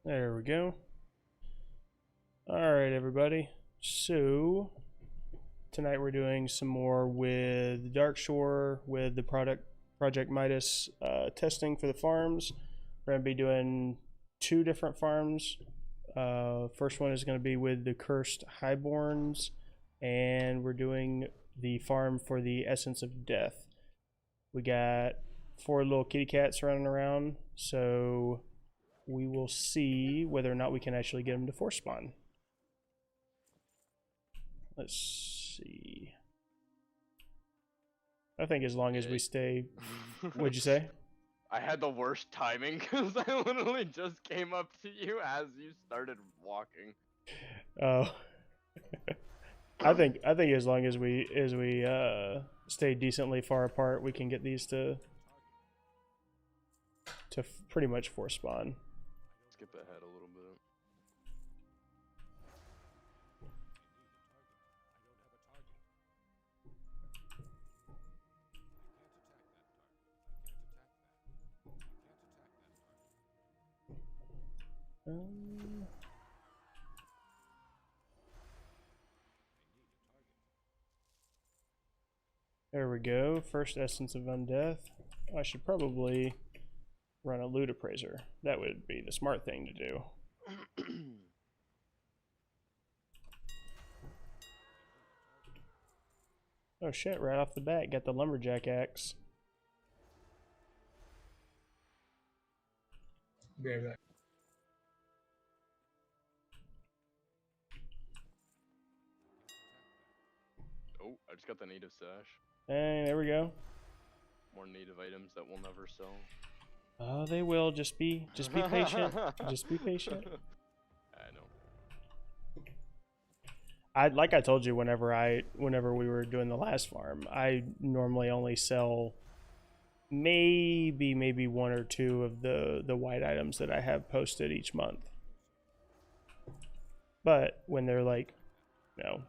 There we go. Alright, everybody. So, tonight we're doing some more with Darkshore with the Project Midas testing for the farms. We're going to be doing two different farms. First one is going to be with the Cursed Highborns, and we're doing the farm for the Essence of Death. We got 4 little kitty cats running around, so we will see whether or not we can actually get them to force spawn. Let's see. I think as long as we stay... What'd you say? I had the worst timing because I literally just came up to you as you started walking. Oh. I think as long as we stay decently far apart, we can get these to pretty much force spawn. Skip ahead a little bit. There we go. First Essence of Undeath. I should probably run a loot appraiser. That would be the smart thing to do. Oh shit, right off the bat, got the lumberjack axe. Be right back. Oh, I just got the native sash. Hey, there we go. More native items that we'll never sell. Oh, they will. Just be patient. Just be patient. I know. Like I told you whenever we were doing the last farm, I normally only sell maybe 1 or 2 of the white items that I have posted each month. But when they're like, you know,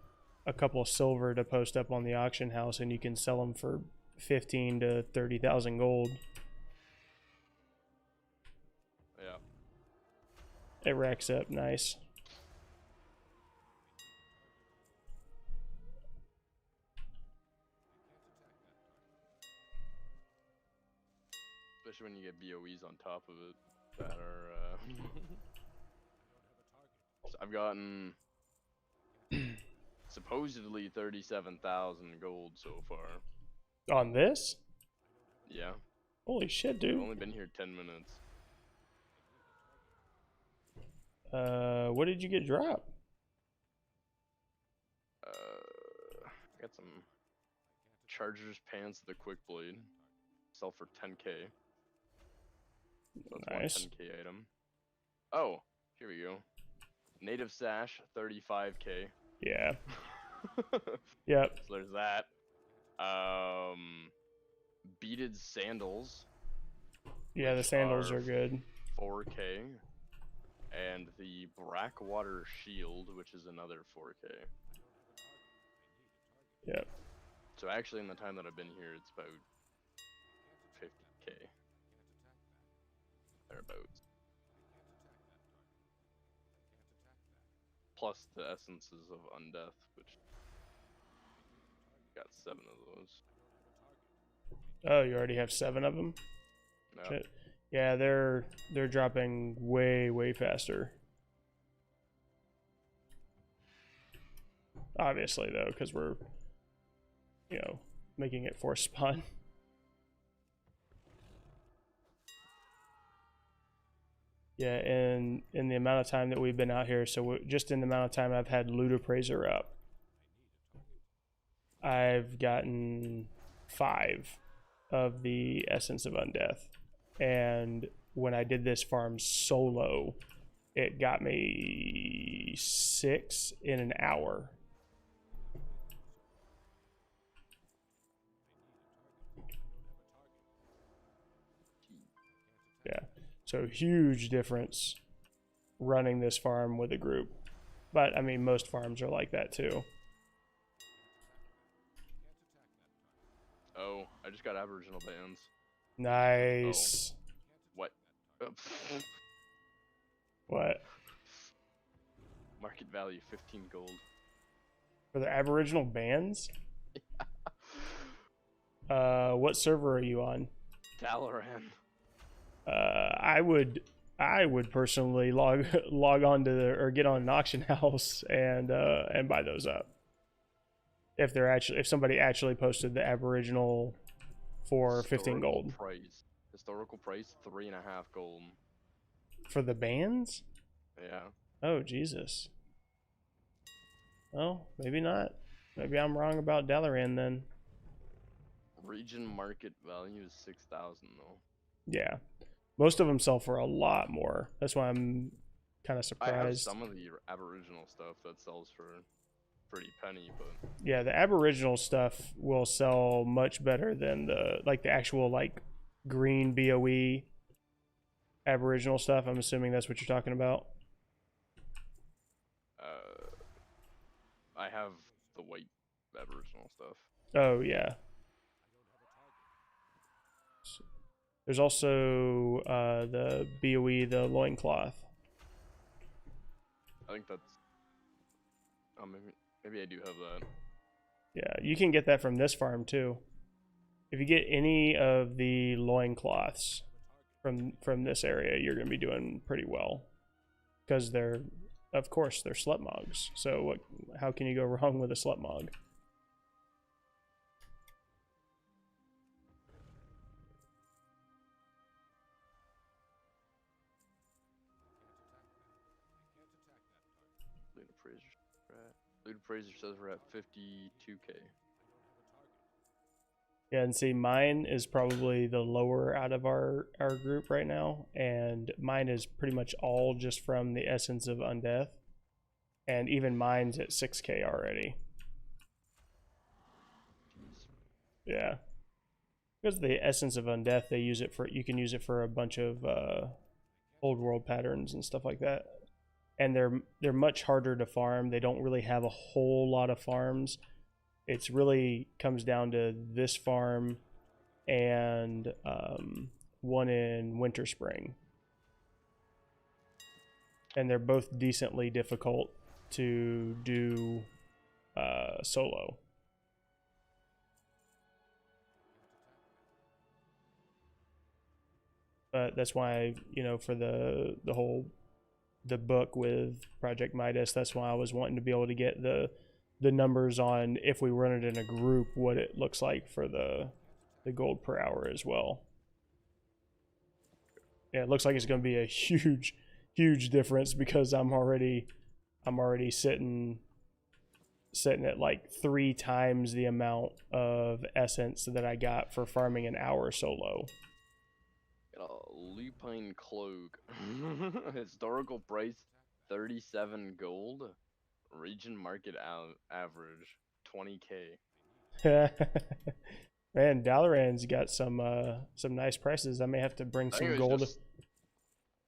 a couple of silver to post up on the auction house and you can sell them for 15 to 30,000 gold. Yeah. It racks up nice. Especially when you get BOEs on top of it that are so I've gotten supposedly 37,000 gold so far. On this? Yeah. Holy shit, I've dude. only been here 10 minutes. What did you get dropped? I got some Charger's Pants, the Quick Blade. Sell for 10k. So that's Nice. one 10k item. Oh, here we go. Native Sash, 35k. Yeah. Yep. So there's that. Beaded Sandals. Yeah, the sandals are good. 4k. And the Blackwater Shield, which is another 4k. Yep. So actually, in the time that I've been here, it's about 50k. Thereabouts. Plus the Essences of Undeath, which got 7 of those. Oh, you already have 7 of them? No. Shit. Yeah, they're dropping way faster. Obviously, though, because we're, you know, making it force spawn. Yeah, and in the amount of time that we've been out here, so just in the amount of time I've had loot appraiser up, I've gotten 5 of the Essence of Undeath. And when I did this farm solo, it got me 6 in an hour. Yeah, so huge difference running this farm with a group. But I mean, most farms are like that too. Oh, I just got Aboriginal bands. Nice. Oh. What? What? Market value 15 gold. For the Aboriginal bands? What server are you on? Dalaran. I would personally log on to or get on an auction house and buy those up. If somebody actually posted the Aboriginal for 15 gold. Historical price 3.5 gold. For the bands? Yeah. Oh Jesus. Oh, maybe not. Maybe I'm wrong about Dalaran then. Region market value is 6,000 though. Yeah. Most of them sell for a lot more. That's why I'm kind of surprised. I have some of the Aboriginal stuff that sells for pretty penny, but yeah, the Aboriginal stuff will sell much better than the actual green BOE Aboriginal stuff. I'm assuming that's what you're talking about. I have the white Aboriginal stuff. Oh yeah. There's also the BOE, the loincloth. I think that's. Oh, maybe I do have that. Yeah, you can get that from this farm too. If you get any of the loincloths from this area, you're going to be doing pretty well. Because of course, they're slut mogs. So how can you go wrong with a slut mog? Loot appraiser says we're at 52k. Yeah, and see, mine is probably the lower out of our group right now, and mine is pretty much all just from the Essence of Undeath, and even mine's at 6k already. Yeah, because the Essence of Undeath, you can use it for a bunch of old world patterns and stuff like that, and they're much harder to farm. They don't really have a whole lot of farms. It's really comes down to this farm and one in Winter Spring. And they're both decently difficult to do solo. But that's why, for the book with Project Midas, that's why I was wanting to be able to get the numbers on, if we run it in a group, what it looks like for the gold per hour as well. Yeah, it looks like it's going to be a huge difference, because I'm already sitting at like 3 times the amount of essence that I got for farming an hour solo. Got a lupine cloak. Historical price 37 gold. Region market average 20k. Man, Dalaran's got some nice prices. I may have to bring some gold.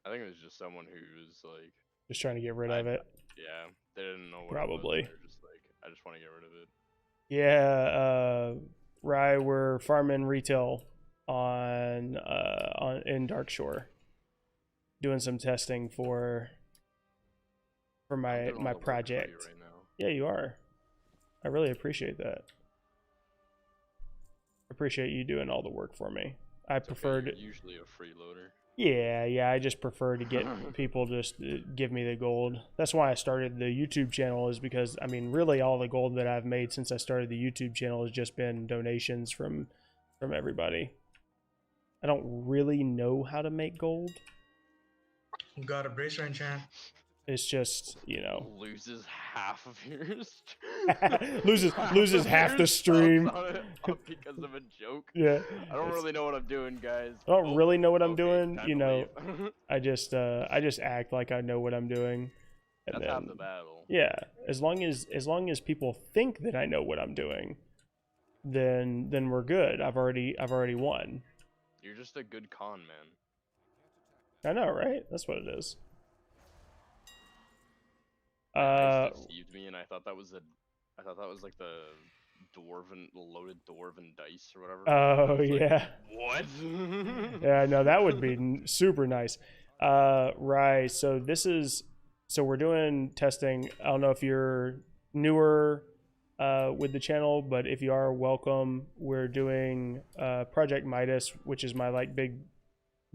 I think it was just someone who was like just trying to get rid of it. Yeah, they didn't know what probably. It was. They're just like, I just want to get rid of it. Yeah, Rye, we're farming retail in Darkshore, doing some testing for my project. Right now. Yeah, you are. I really appreciate that. I appreciate you doing all the work for me. I prefer to usually a freeloader. Yeah, I just prefer to get people just give me the gold. That's why I started the YouTube channel, is because I mean, really all the gold that I've made since I started the YouTube channel has just been donations from everybody. I don't really know how to make gold. You got a brace right, Chan. It's just, loses half of yours. loses half the stream because of a joke. Yeah, I don't really know what I'm doing, guys. I don't really know what I'm doing. Time I just act like I know what I'm doing. And That's then, half the battle. Yeah, as long as people think that I know what I'm doing, then we're good. I've already won. You're just a good con man. I know, right? That's what it is. Deceived me, and I thought that was like the loaded dwarven dice or whatever. Oh yeah. What? Yeah, no, that would be super nice. Right. So we're doing testing. I don't know if you're newer with the channel, but if you are, welcome. We're doing Project Midas, which is my like big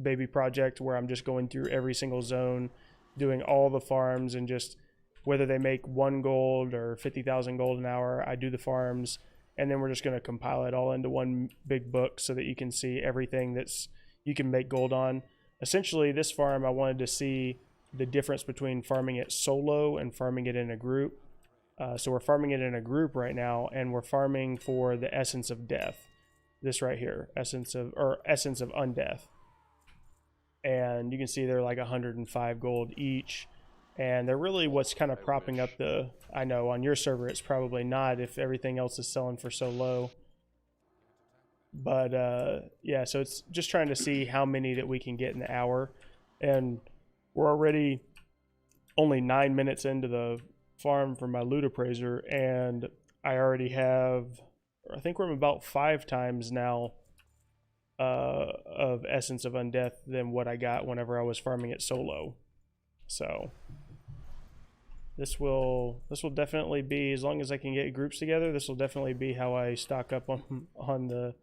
baby project where I'm just going through every single zone, doing all the farms, and just whether they make 1 gold or 50,000 gold an hour, I do the farms, and then we're just going to compile it all into one big book so that you can see everything that's you can make gold on. Essentially, this farm, I wanted to see the difference between farming it solo and farming it in a group. So we're farming it in a group right now, and we're farming for the essence of death. This right here, essence of undeath. And you can see they're like 105 gold each, and they're really what's kind of propping up the. I know on your server it's probably not if everything else is selling for so low. But yeah, so it's just trying to see how many that we can get in the hour, and we're already only 9 minutes into the farm for my loot appraiser, and I already have, I think we're about 5 times now of essence of undeath than what I got whenever I was farming it solo. So this will definitely be, as long as I can get groups together, this will definitely be how I stock up on the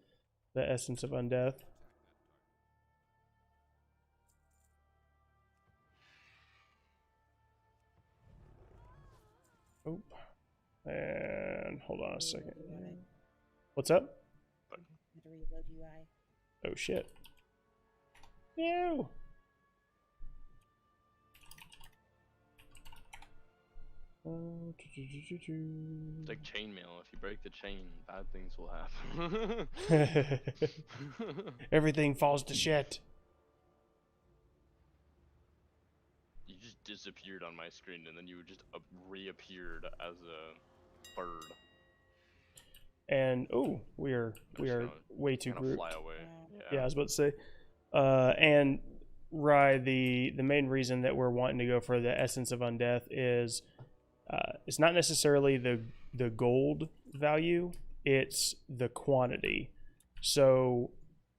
essence of undeath. Oh, and hold on a second. What's up? Oh shit. Ew. It's like chainmail. If you break the chain, bad things will happen. Everything falls to shit. You just disappeared on my screen, and then you just reappeared as a bird. And oh, we are way too grouped. Fly away. Yeah, I was about to say. And Rye, the main reason that we're wanting to go for the essence of undeath is it's not necessarily the gold value, it's the quantity. So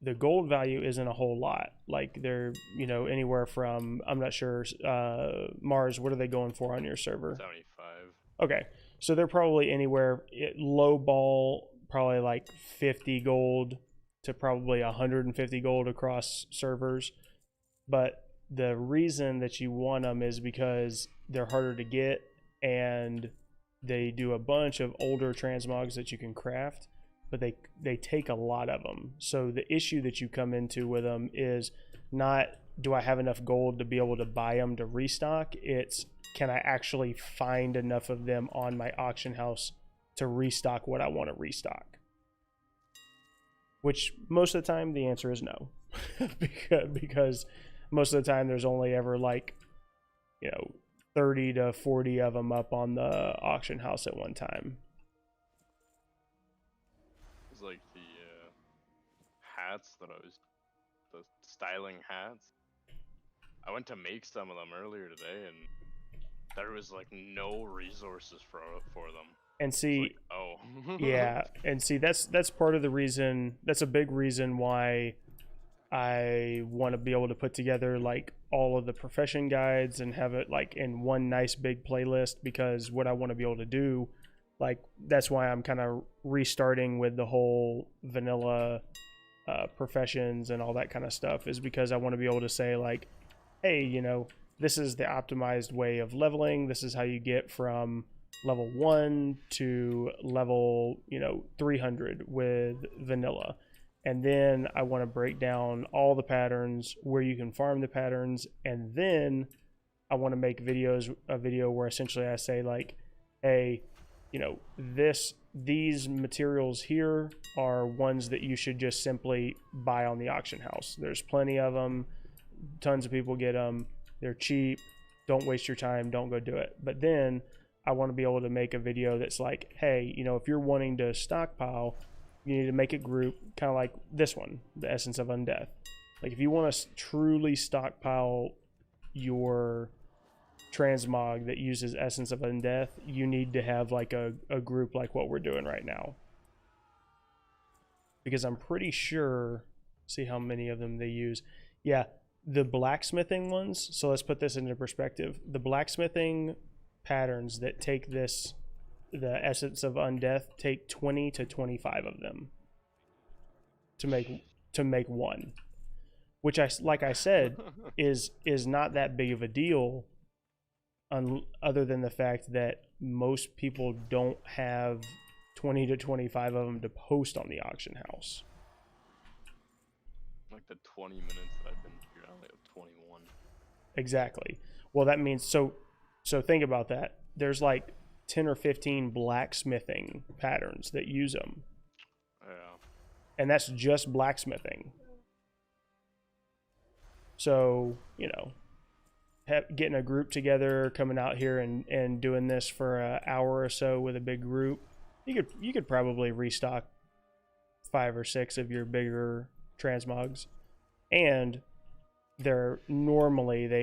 the gold value isn't a whole lot. Like they're, you know, anywhere from, I'm not sure, Mars, what are they going for on your server? 75. Okay, so they're probably anywhere, low ball, probably like 50 gold to probably 150 gold across servers. But the reason that you want them is because they're harder to get, and they do a bunch of older transmogs that you can craft, but they take a lot of them. So the issue that you come into with them is not, do I have enough gold to be able to buy them to restock? It's, can I actually find enough of them on my auction house to restock what I want to restock? Which most of the time the answer is no. because most of the time there's only ever like, you know, 30 to 40 of them up on the auction house at one time. It's like the hats that the styling hats. I went to make some of them earlier today, and there was like no resources for them. And see, like, oh. Yeah, and see that's part of the reason. That's a big reason why I want to be able to put together like all of the profession guides and have it like in one nice big playlist, because what I want to be able to do, like that's why I'm kind of restarting with the whole vanilla professions and all that kind of stuff, is because I want to be able to say like, hey, you know, this is the optimized way of leveling. This is how you get from level 1 to level, you know, 300 with vanilla. And then I want to break down all the patterns, where you can farm the patterns, and then I want to make a video where essentially I say like, hey, you know, these materials here are ones that you should just simply buy on the auction house. There's plenty of them, tons of people get them, they're cheap, don't waste your time, don't go do it. But then I want to be able to make a video that's like, hey, you know, if you're wanting to stockpile, you need to make a group kind of like this one, the Essence of Undeath. Like if you want to truly stockpile your transmog that uses Essence of Undeath, you need to have like a group like what we're doing right now. Because I'm pretty sure, see how many of them they use. Yeah, the blacksmithing ones, so let's put this into perspective. The blacksmithing patterns that take this, the essence of undeath, take 20 to 25 of them to make one, which like I said is not that big of a deal, other than the fact that most people don't have 20 to 25 of them to post on the auction house. Like the 20 minutes that I've been here, I only have 21. Exactly. Well, that means so think about that. There's like 10 or 15 blacksmithing patterns that use them. Yeah. And that's just blacksmithing. So, you know, getting a group together, coming out here and doing this for an hour or so with a big group, you could probably restock 5 or 6 of your bigger transmogs, and they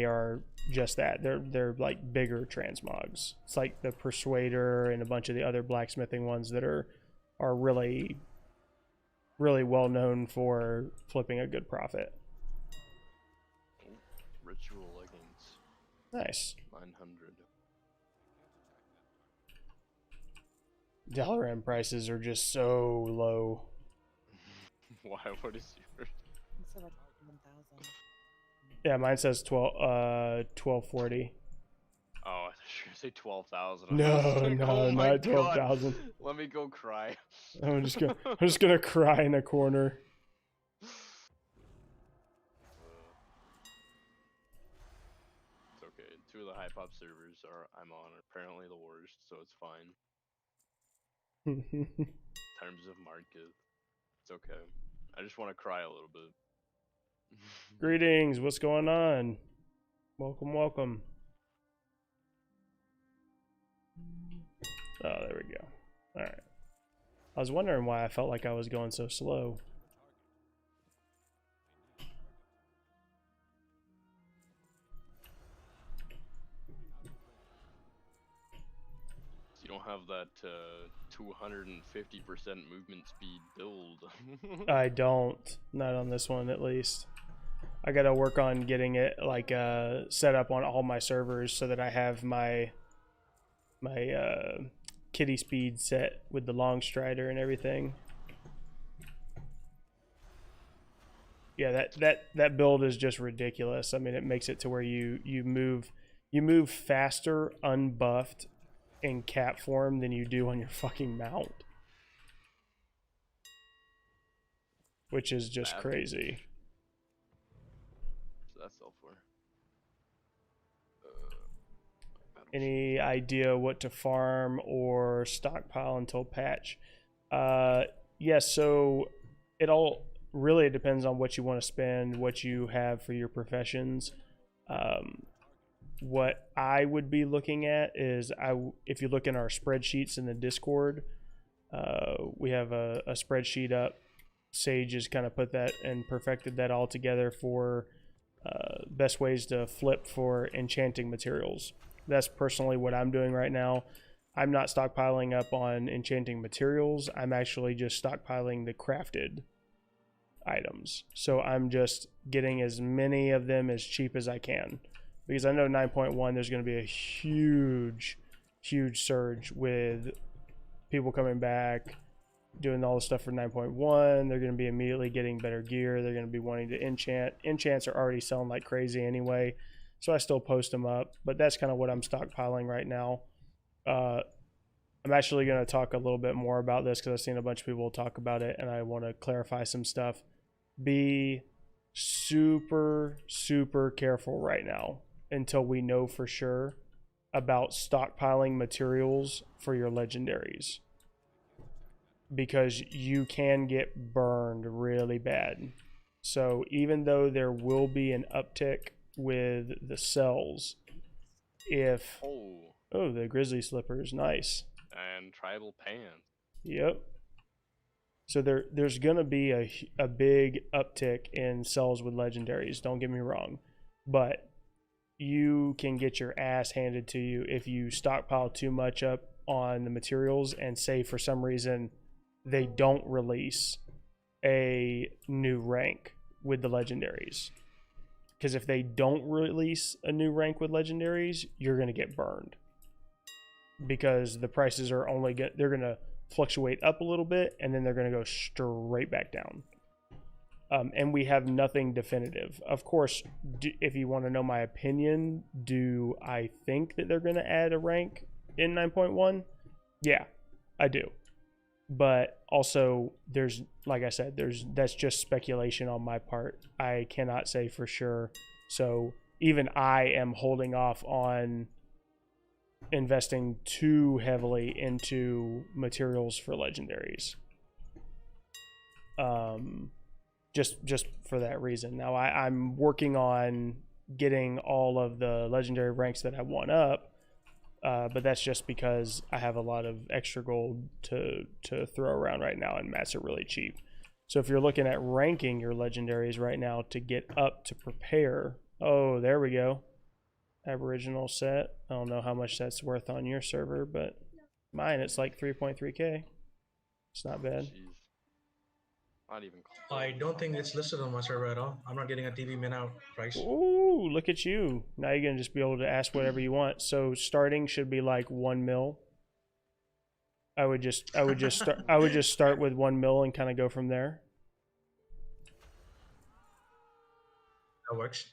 are just that. They're like bigger transmogs. It's like the Persuader and a bunch of the other blacksmithing ones that are really, really well known for flipping a good profit. Ritual leggings. Nice. 900. Dalaran prices are just so low. Why? What is yours? It's like 1,000. Yeah, mine says 1240. Oh, I thought you were gonna say 12,000. No, my not God. 12,000. Let me go cry. I'm just gonna cry in a corner. It's okay. 2 of the high pop servers I'm on are apparently the worst, so it's fine. In terms of market, it's okay. I just want to cry a little bit. Greetings, what's going on? Welcome. Oh, there we go. Alright. I was wondering why I felt like I was going so slow. You don't have that 250% movement speed build. I don't. Not on this one, at least. I gotta work on getting it like set up on all my servers so that I have my kitty speed set with the long strider and everything. Yeah, that build is just ridiculous. I mean, it makes it to where you move faster unbuffed in cat form than you do on your fucking mount, which is just crazy. So that's all for. Any idea what to farm or stockpile until patch? Yes, so it all really depends on what you want to spend, what you have for your professions. What I would be looking at is, if you look in our spreadsheets in the Discord, we have a spreadsheet up. Sage has kind of put that and perfected that all together for best ways to flip for enchanting materials. That's personally what I'm doing right now. I'm not stockpiling up on enchanting materials. I'm actually just stockpiling the crafted items. So I'm just getting as many of them as cheap as I can. Because I know 9.1, there's going to be a huge surge with people coming back, doing all the stuff for 9.1. They're going to be immediately getting better gear. They're going to be wanting to enchant. Enchants are already selling like crazy anyway, so I still post them up. But that's kind of what I'm stockpiling right now. I'm actually going to talk a little bit more about this because I've seen a bunch of people talk about it, and I want to clarify some stuff. Be super careful right now until we know for sure about stockpiling materials for your legendaries, because you can get burned really bad. So even though there will be an uptick with the cells, if the grizzly slippers, nice, and tribal pants. Yep. So there's gonna be a big uptick in cells with legendaries, don't get me wrong, but you can get your ass handed to you if you stockpile too much up on the materials and say for some reason they don't release a new rank with the legendaries. because if they don't release a new rank with legendaries, you're going to get burned, because the prices are they're going to fluctuate up a little bit, and then they're going to go straight back down. And we have nothing definitive. Of course, if you want to know my opinion, do I think that they're going to add a rank in 9.1? Yeah, I do. But also, there's, like I said, that's just speculation on my part. I cannot say for sure. So even I am holding off on investing too heavily into materials for legendaries. Just for that reason. Now I'm working on getting all of the legendary ranks that I want up, but that's just because I have a lot of extra gold to throw around right now, and mats are really cheap. So if you're looking at ranking your legendaries right now to get up to prepare, oh, there we go. Aboriginal set. I don't know how much that's worth on your server, but mine it's like 3.3k. It's not bad. Jeez. Not even close. I don't think it's listed on my server at all. I'm not getting a TV min out price. Ooh, look at you. Now you're gonna just be able to ask whatever you want. So starting should be like 1 mil. I would just start with 1 mil and kind of go from there. That works.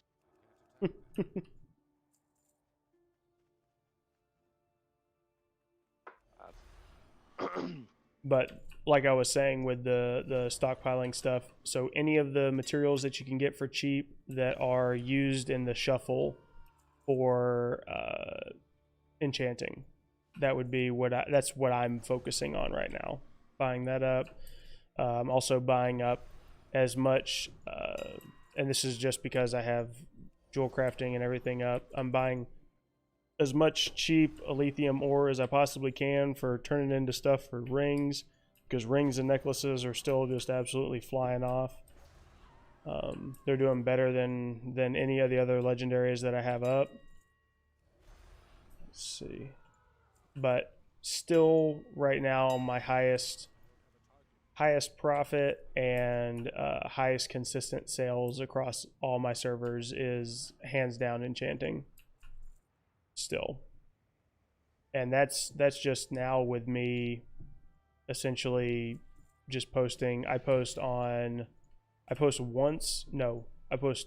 But like I was saying with the stockpiling stuff, so any of the materials that you can get for cheap that are used in the shuffle for enchanting, that would be that's what I'm focusing on right now. Buying that up. I'm also buying up as much, and this is just because I have jewel crafting and everything up. I'm buying as much cheap lithium ore as I possibly can for turning into stuff for rings, because rings and necklaces are still just absolutely flying off. They're doing better than any of the other legendaries that I have up. Let's see. But still right now my highest profit and highest consistent sales across all my servers is hands down enchanting. Still. And that's just now with me essentially just posting. I post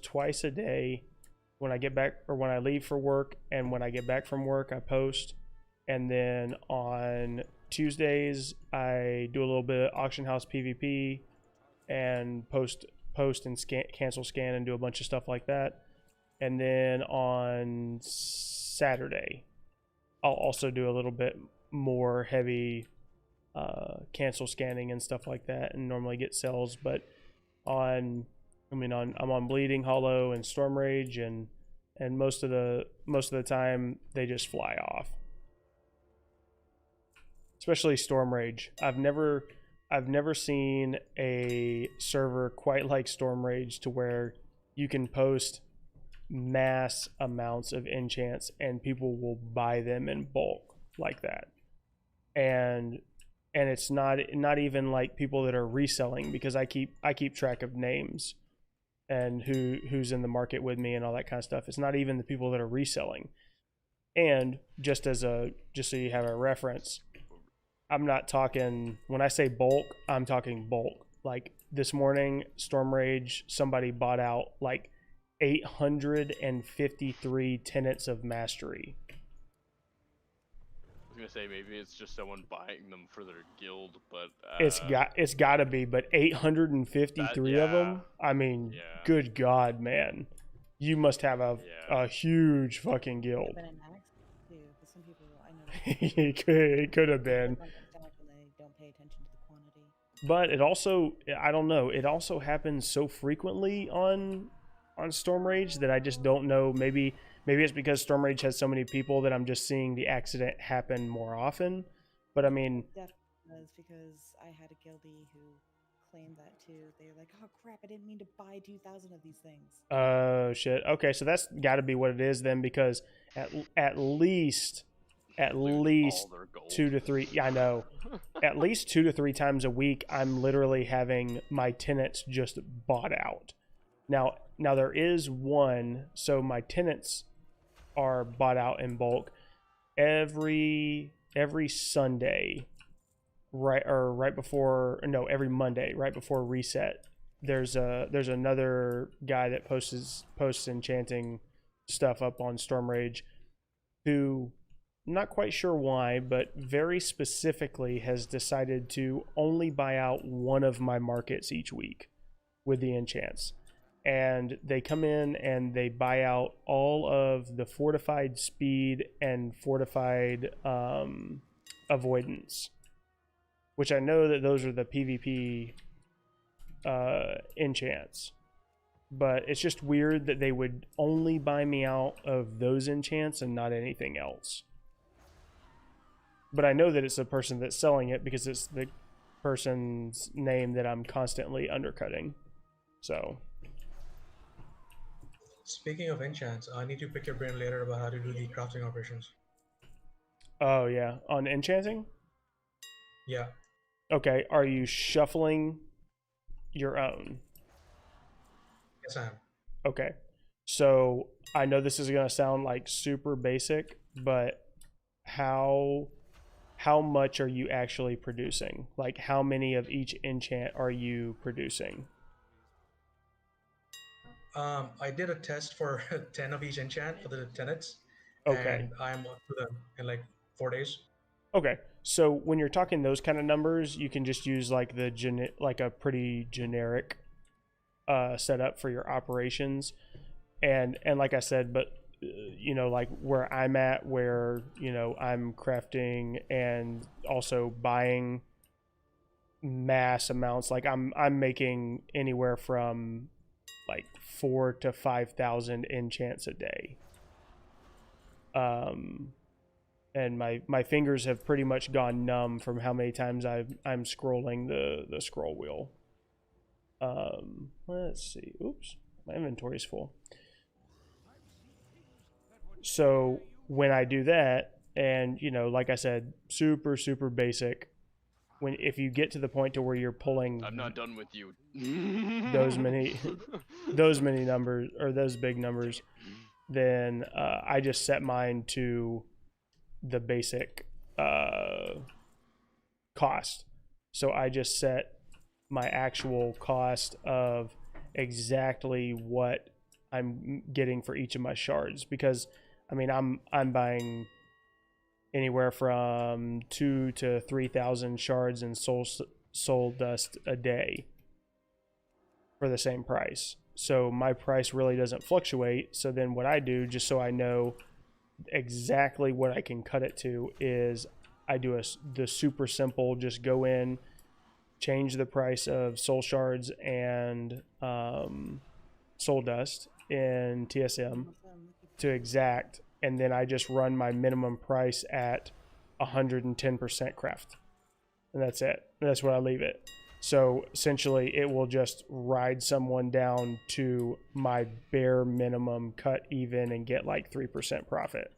twice a day when I get back, or when I leave for work, and when I get back from work I post. And then on Tuesdays I do a little bit of auction house PvP and post and cancel scan and do a bunch of stuff like that. And then on Saturday I'll also do a little bit more heavy cancel scanning and stuff like that, and normally get sells. But I'm on Bleeding Hollow and Storm Rage, and most of the time they just fly off. Especially Storm Rage. I've never seen a server quite like Storm Rage, to where you can post mass amounts of enchants and people will buy them in bulk like that. And it's not even like people that are reselling, because I keep track of names and who's in the market with me and all that kind of stuff. It's not even the people that are reselling. And just so you have a reference, I'm not talking, when I say bulk, I'm talking bulk. Like this morning, Storm Rage, somebody bought out like 853 tenets of mastery. I was gonna say maybe it's just someone buying them for their guild, but it's gotta be. But 853 of them. I mean, good God, man, you must have a huge fucking guild. Been an axe too, 'cause some people I know it could have been. they don't pay attention to the quantity. But it also, I don't know, it also happens so frequently on Storm Rage that I just don't know. Maybe it's because Storm Rage has so many people that I'm just seeing the accident happen more often. But I mean, That was because I had a guildie who claimed that too. They were like, "Oh crap! I didn't mean to buy 2,000 of these things." oh shit. Okay, so that's got to be what it is then, because at least all their gold. 2 to 3. Yeah, I know. At least 2 to 3 times a week, I'm literally having my tenants just bought out. Now Now there is one, so my tenants are bought out in bulk every Sunday, every Monday, right before reset. There's another guy that posts enchanting stuff up on Storm Rage, who, I'm not quite sure why, but very specifically has decided to only buy out one of my markets each week with the enchants. And they come in and they buy out all of the fortified speed and fortified avoidance, which I know that those are the PvP enchants. But it's just weird that they would only buy me out of those enchants and not anything else. But I know that it's the person that's selling it because it's the person's name that I'm constantly undercutting. So, Speaking of enchants, I need to pick your brain later about how to do the crafting operations. oh yeah, on enchanting? Yeah. Okay, are you shuffling your own? Yes, I am. Okay. So, I know this is going to sound like super basic, but how much are you actually producing? Like, how many of each enchant are you producing? I did a test for 10 of each enchant for the tenants, Okay. and I'm up to them in like 4 days. Okay. So when you're talking those kind of numbers, you can just use like like a pretty generic setup for your operations. And like I said, but you know, like where I'm at, where, you know, I'm crafting and also buying mass amounts, like I'm making anywhere from like 4,000 to 5,000 enchants a day. And my fingers have pretty much gone numb from how many times I'm scrolling the scroll wheel. Let's see. Oops, my inventory's full. So when I do that, and you know, like I said, super basic. If you get to the point to where you're pulling, I'm not done with you. those many numbers, or those big numbers, then I just set mine to the basic cost. So I just set my actual cost of exactly what I'm getting for each of my shards, because I mean I'm buying anywhere from 2,000 to 3,000 shards and soul dust a day for the same price. So my price really doesn't fluctuate. So then what I do, just so I know exactly what I can cut it to, is I do the super simple, just go in, change the price of soul shards and soul dust in TSM to exact, and then I just run my minimum price at 110% craft, and that's it. That's what I leave it. So essentially it will just ride someone down to my bare minimum, cut even, and get like 3% profit.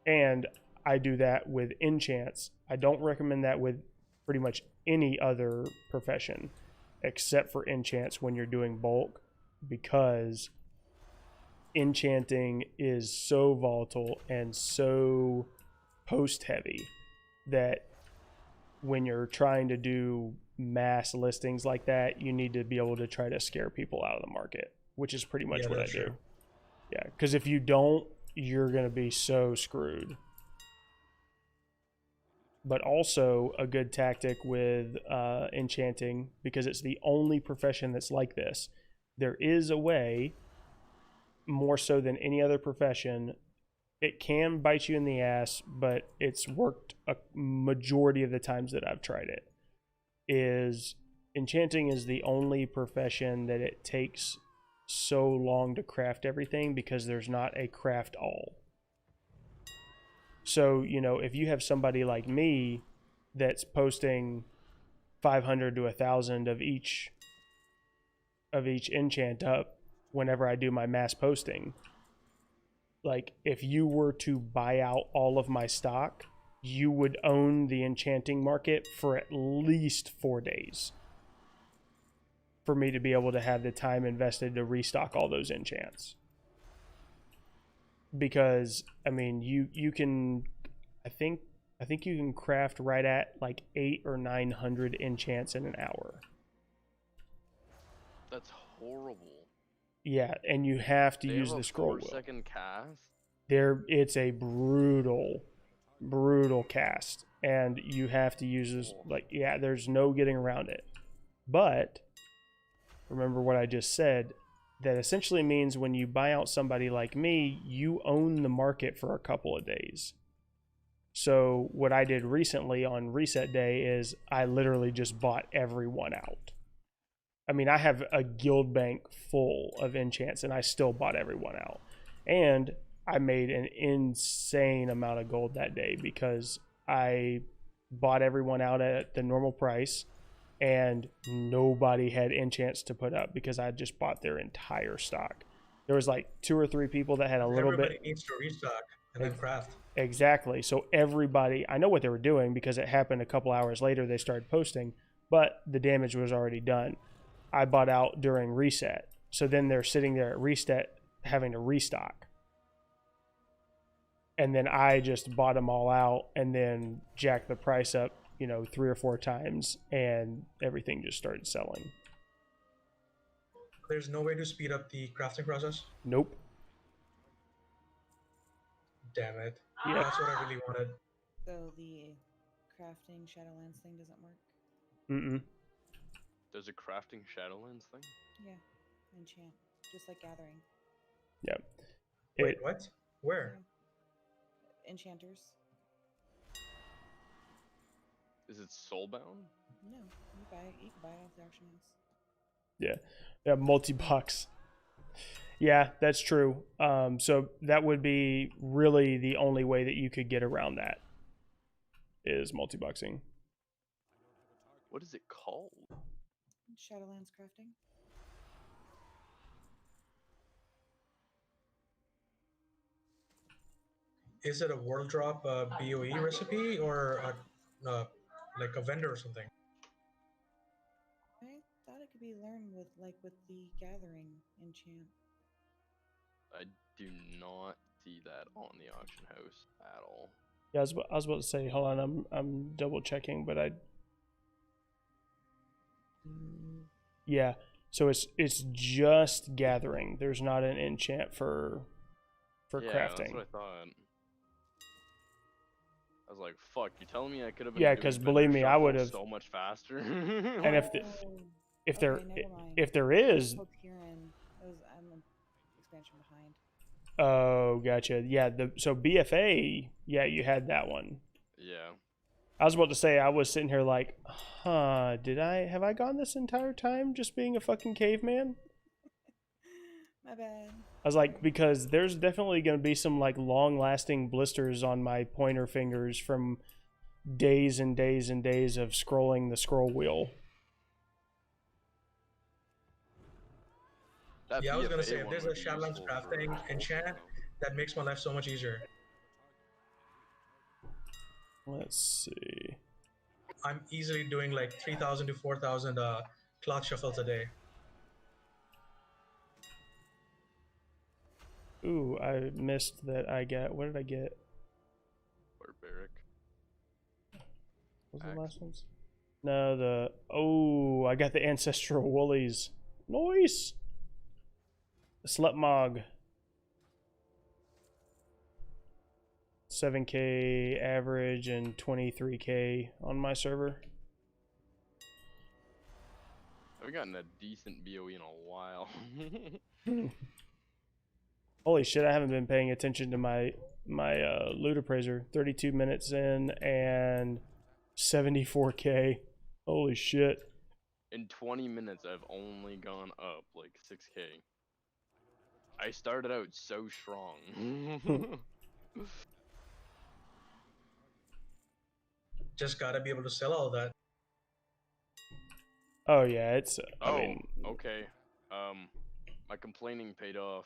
And I do that with enchants. I don't recommend that with pretty much any other profession except for enchants when you're doing bulk, because enchanting is so volatile and so post heavy that when you're trying to do mass listings like that, you need to be able to try to scare people out of the market, which is pretty much what I do. Yeah, because if you don't, you're going to be so screwed. But also a good tactic with enchanting, because it's the only profession that's like this. There is a way, more so than any other profession, it can bite you in the ass, but it's worked a majority of the times that I've tried it, is enchanting is the only profession that it takes so long to craft everything, because there's not a craft all. So, you know, if you have somebody like me that's posting 500 to 1,000 of each enchant up whenever I do my mass posting, like if you were to buy out all of my stock, you would own the enchanting market for at least 4 days. for me to be able to have the time invested to restock all those enchants. Because I mean, you can, I think you can craft right at like 800 or 900 enchants in an hour. That's horrible. Yeah, and you have to They use have a the scroll wheel. 4-second cast. It's a brutal cast, and you have to use this. Like, yeah, there's no getting around it. But remember what I just said. That essentially means when you buy out somebody like me, you own the market for a couple of days. So what I did recently on reset day is I literally just bought everyone out. I mean, I have a guild bank full of enchants, and I still bought everyone out. And I made an insane amount of gold that day because I bought everyone out at the normal price, and nobody had enchants to put up because I just bought their entire stock. There was like 2 or 3 people that had a little Everybody bit. needs to restock and then craft. Exactly. So everybody, I know what they were doing because it happened a couple hours later. They started posting, but the damage was already done. I bought out during reset. So then they're sitting there at reset having to restock. And then I just bought them all out and then jacked the price up, 3 or 4 times, and everything just started selling. There's no way to speed up the crafting process? Nope. Damn it. Yeah. That's what I really wanted. So the crafting Shadowlands thing doesn't work? Mm-mm. There's a crafting Shadowlands thing? Yeah. Enchant. Just like Gathering. Yep. Wait, what? Where? Yeah. Enchanters. Is it soulbound? No. You can buy it off the auction house. Yeah, multi-box. Yeah, that's true. So that would be really the only way that you could get around that is multi-boxing. What is it called? Shadowlands crafting. Is it a world drop BOE recipe or like a vendor or something? I thought it could be learned with the Gathering enchant. I do not see that on the auction house at all. Yeah, I was about to say, hold on, I'm double checking, but yeah. So it's just Gathering. There's not an enchant for Yeah, crafting. that's what I thought. I was like, "Fuck!" You telling me I could have? Yeah, because believe me, I would have so much faster. And if there never mind. if there is, I'm an expansion behind. oh, gotcha. Yeah, so BFA, yeah, you had that one. Yeah. I was about to say, I was sitting here like, huh, have I gone this entire time just being a fucking caveman? My bad. I was like, because there's definitely going to be some like long lasting blisters on my pointer fingers from days and days and days of scrolling the scroll wheel. Yeah, I was gonna say, if there's a Shadowlands crafting enchant, that makes my life so much easier. Let's see. I'm easily doing like 3,000 to 4,000 cloth shuffles a day. Ooh, I missed that. What did I get? Barbaric. What was the last ones? No, I got the Ancestral Woolies. Nice! The Slutmog. 7k average and 23k on my server. I've gotten a decent BOE in a while. Holy shit, I haven't been paying attention to my loot appraiser. 32 minutes in and 74k. Holy shit. In 20 minutes, I've only gone up like 6k. I started out so strong. Just gotta be able to sell all that. Oh yeah, it's. Okay. My complaining paid off.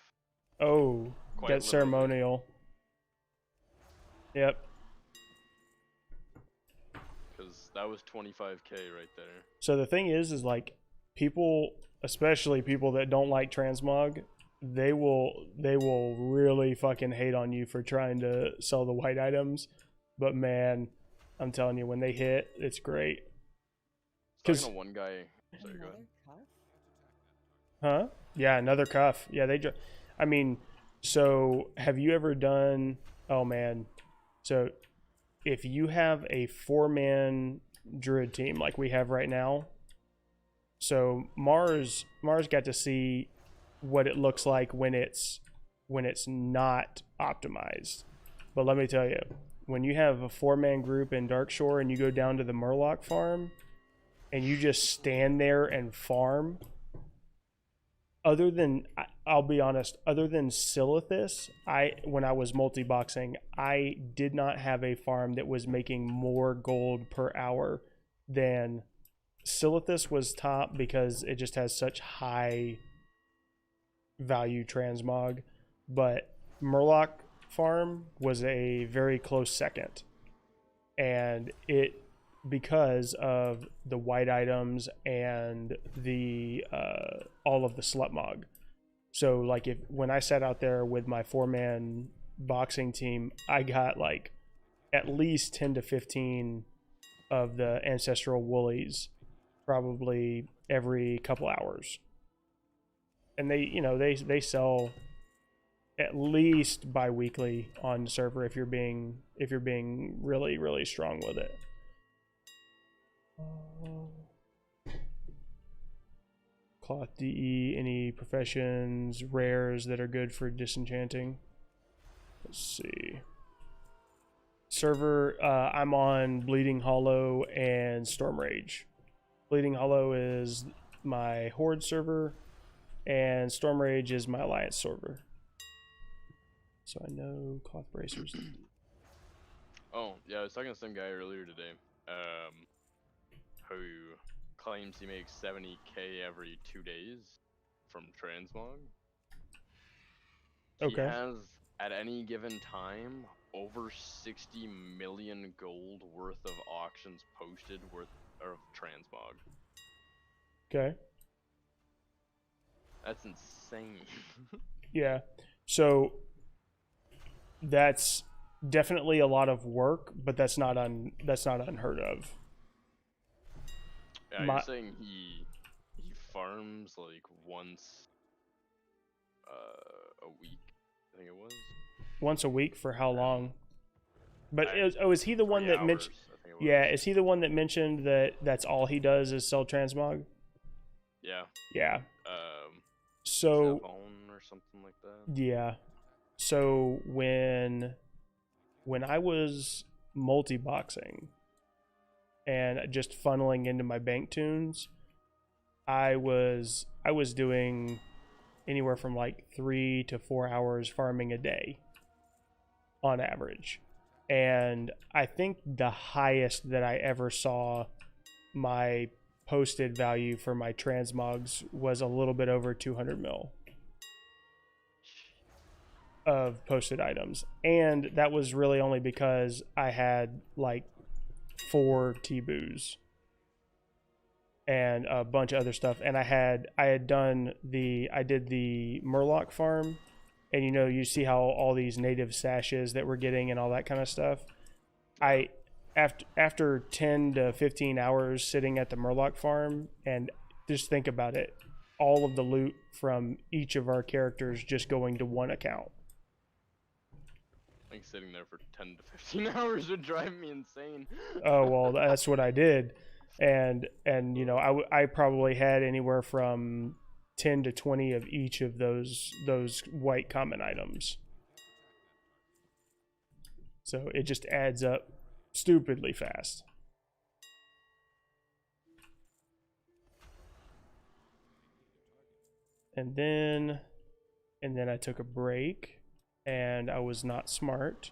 Oh, Quite got ceremonial. Yep. Because that was 25k right there. So the thing is like people especially people that don't like transmog, they will really fucking hate on you for trying to sell the white items. But man, I'm telling you, when they hit, it's great. Talking to one guy. Sorry, go ahead. Another cuff? Huh? Yeah, another cuff. Yeah, I mean, so have you ever done? Oh man, so if you have a 4-man druid team like we have right now, so Mars got to see what it looks like when it's not optimized. But let me tell you, when you have a 4-man group in Darkshore and you go down to the Murloc farm and you just stand there and farm, other than, I'll be honest, other than Silithus, when I was multi-boxing, I did not have a farm that was making more gold per hour than Silithus was top, because it just has such high value transmog. But Murloc farm was a very close second. And it, because of the white items and the all of the slutmog. So like when I sat out there with my 4-man boxing team, I got like at least 10 to 15 of the ancestral woolies probably every couple hours. And they sell at least bi-weekly on the server if you're being really, really strong with it. Cloth DE, any professions, rares that are good for disenchanting? Let's see. Server, I'm on Bleeding Hollow and Storm Rage. Bleeding Hollow is my Horde server, and Storm Rage is my Alliance server. So I know cloth bracers. Oh, yeah, I was talking to some guy earlier today, who claims he makes 70k every 2 days from transmog. Okay. He has, at any given time, over 60 million gold worth of auctions posted worth of transmog. Okay. That's insane. Yeah. So that's definitely a lot of work, but that's not unheard of. Yeah, you're saying he farms like once a week, I think it was. Once a week for how long? But is he the 3 one that hours, mentioned? I think it was. Yeah, is he the one that mentioned that that's all he does is sell transmog? Yeah. Yeah. So So or something like that. yeah. So when I was multi-boxing and just funneling into my bank tunes, I was doing anywhere from like 3 to 4 hours farming a day on average. And I think the highest that I ever saw my posted value for my transmogs was a little bit over 200 mil of posted items. And that was really only because I had like 4 T-boos and a bunch of other stuff. And I did the Murloc farm, and you see how all these native sashes that we're getting and all that kind of stuff. After 10 to 15 hours sitting at the Murloc farm, and just think about it, all of the loot from each of our characters just going to one account. I think sitting there for 10 to 15 hours would drive me insane. Oh, well, that's what I did. And I probably had anywhere from 10 to 20 of each of those white common items. So it just adds up stupidly fast. And then I took a break, and I was not smart,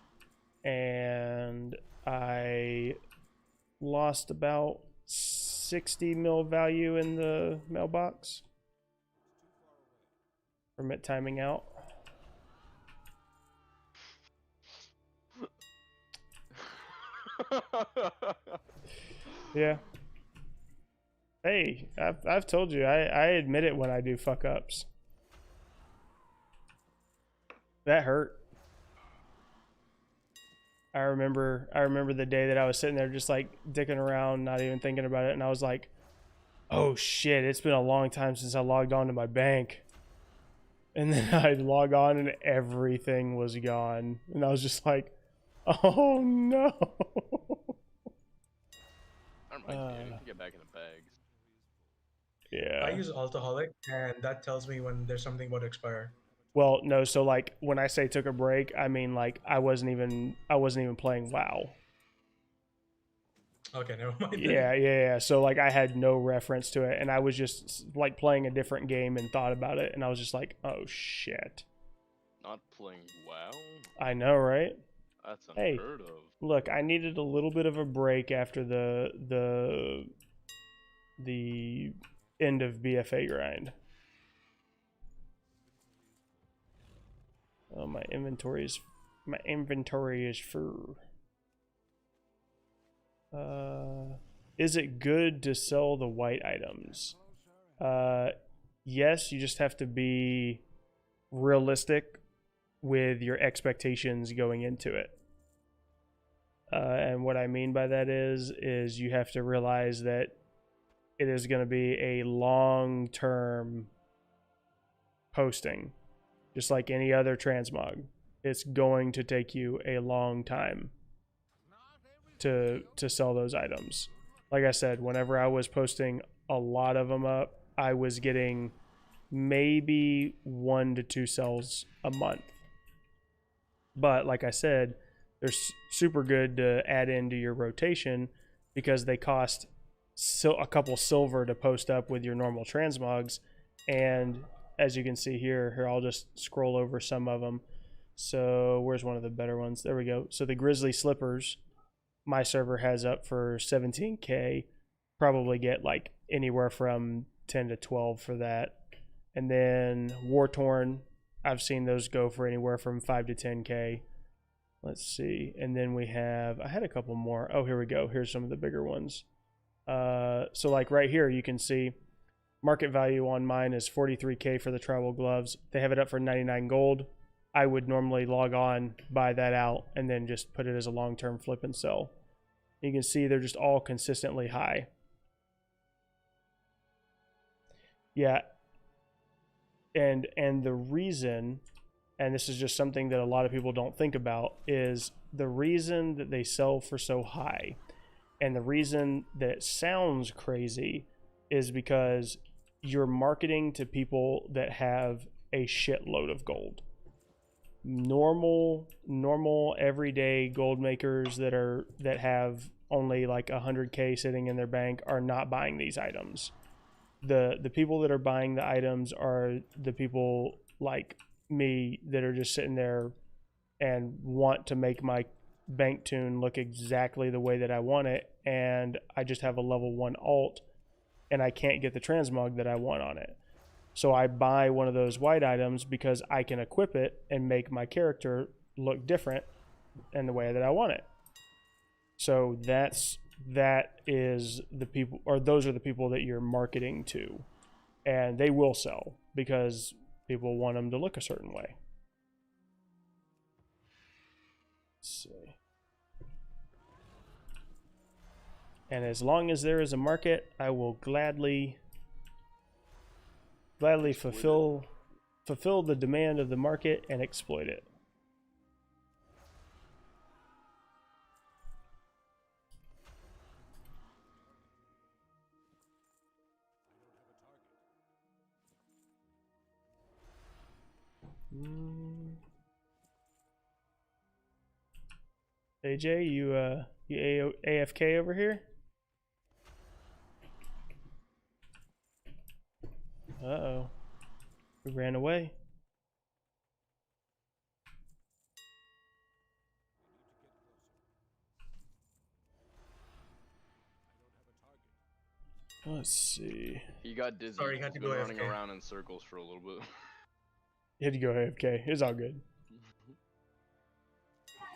and I lost about 60 mil value in the mailbox from it timing out. Yeah. Hey, I've told you, I admit it when I do fuck ups. That hurt. I remember the day that I was sitting there just like dicking around, not even thinking about it, and I was like, oh shit, it's been a long time since I logged on to my bank. And then I'd log on and everything was gone. And I was just like, oh no. I don't mind, dude. I can get back in the bags. Yeah. I use Alcoholic, and that tells me when there's something about to expire. Well, no, so like when I say took a break, I mean like I wasn't even playing WoW. Okay, never mind. Yeah. So like I had no reference to it, and I was just like playing a different game and thought about it, and I was just like, oh shit. Not playing WoW? I know, right? That's Hey. unheard of. Look, I needed a little bit of a break after the end of BFA grind. Oh, my inventory is full. Is it good to sell the white items? Yes, you just have to be realistic with your expectations going into it. And what I mean by that is you have to realize that it is going to be a long-term posting, just like any other transmog. It's going to take you a long time to sell those items. Like I said, whenever I was posting a lot of them up, I was getting maybe 1 to 2 sells a month. But like I said, they're super good to add into your rotation because they cost a couple silver to post up with your normal transmogs. And as you can see here, I'll just scroll over some of them. So where's one of the better ones? There we go. So the Grizzly Slippers, my server has up for 17k. Probably get like anywhere from 10 to 12 for that. And then War Torn, I've seen those go for anywhere from 5 to 10k. Let's see. And then we have, I had a couple more. Oh, here we go. Here's some of the bigger ones. So like right here, you can see market value on mine is 43k for the travel gloves. They have it up for 99 gold. I would normally log on, buy that out, and then just put it as a long-term flip and sell. You can see they're just all consistently high. Yeah. And the reason, and this is just something that a lot of people don't think about, is the reason that they sell for so high and the reason that it sounds crazy is because you're marketing to people that have a shitload of gold. Normal everyday gold makers that have only like 100k sitting in their bank are not buying these items. The people that are buying the items are the people like me that are just sitting there and want to make my bank tune look exactly the way that I want it, and I just have a level 1 alt and I can't get the transmog that I want on it. So I buy one of those white items because I can equip it and make my character look different in the way that I want it. So that is the people, or those are the people that you're marketing to, and they will sell because people want them to look a certain way. Let's see. And as long as there is a market, I will gladly fulfill the demand of the market and exploit it. AJ, you AFK over here? Uh-oh. We ran away. Let's see. He got dizzy. Sorry, you had to He's go been running AFK. around in circles for a little bit. You had to go AFK. It's all good.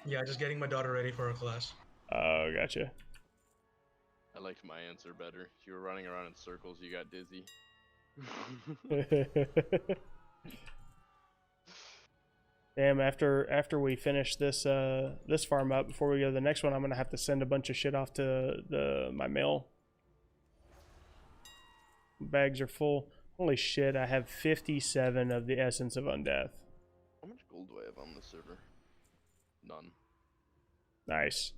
Yeah, just getting my daughter ready for her class. Oh, gotcha. I liked my answer better. You were running around in circles, you got dizzy. Damn, after we finish this this farm up, before we go to the next one, I'm gonna have to send a bunch of shit off to my mail. Bags are full. Holy shit, I have 57 of the Essence of Undeath. How much gold do I have on the server? None. Nice.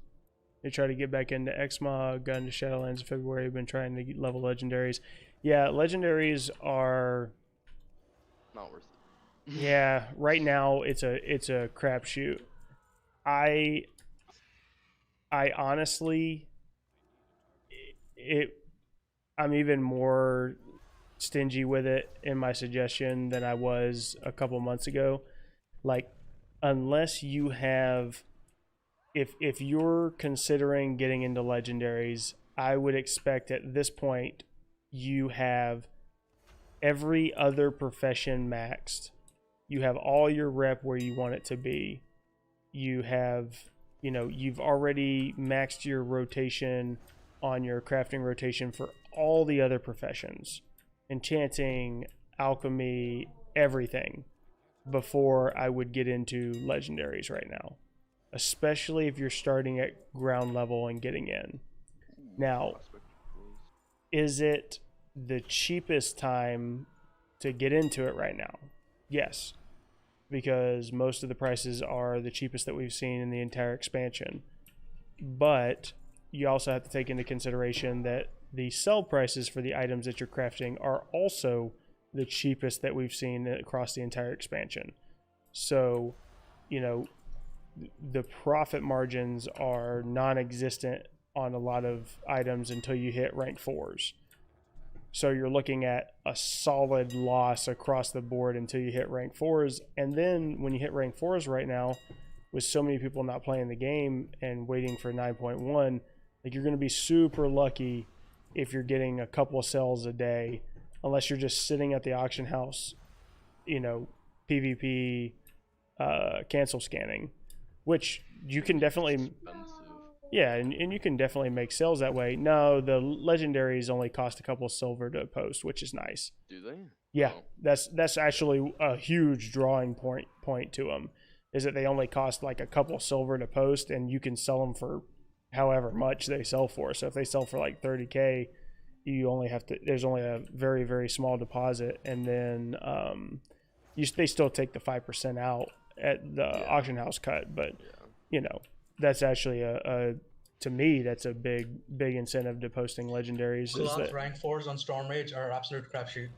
They try to get back into Xmog, got into Shadowlands in February. I've been trying to level legendaries. Yeah, legendaries are Not worth it. yeah, right now it's a crapshoot. I honestly I'm even more stingy with it in my suggestion than I was a couple months ago. Like, unless you have, if you're considering getting into legendaries, I would expect at this point you have every other profession maxed. You have all your rep where you want it to be. You have, you've already maxed your rotation on your crafting rotation for all the other professions, enchanting, alchemy, everything, before I would get into legendaries right now, especially if you're starting at ground level and getting in. Now, is it the cheapest time to get into it right now? Yes, because most of the prices are the cheapest that we've seen in the entire expansion. But you also have to take into consideration that the sell prices for the items that you're crafting are also the cheapest that we've seen across the entire expansion. So, the profit margins are non-existent on a lot of items until you hit rank 4s. So you're looking at a solid loss across the board until you hit rank 4s. And then when you hit rank 4s right now, with so many people not playing the game and waiting for 9.1, like, you're going to be super lucky if you're getting a couple of sells a day, unless you're just sitting at the auction house, PvP, cancel scanning, which you can definitely, Expensive. yeah, and you can definitely make sales that way. No, the legendaries only cost a couple of silver to post, which is nice. Do they? Yeah, Oh. that's actually a huge drawing point to them, is that they only cost like a couple of silver to post, and you can sell them for however much they sell for. So if they sell for like 30K, you only have to, there's only a very, very small deposit, and then they still take the 5% out at the auction house cut. But that's actually to me, that's a big incentive to posting legendaries. Cloth rank 4s on Storm Rage are absolute crapshoot.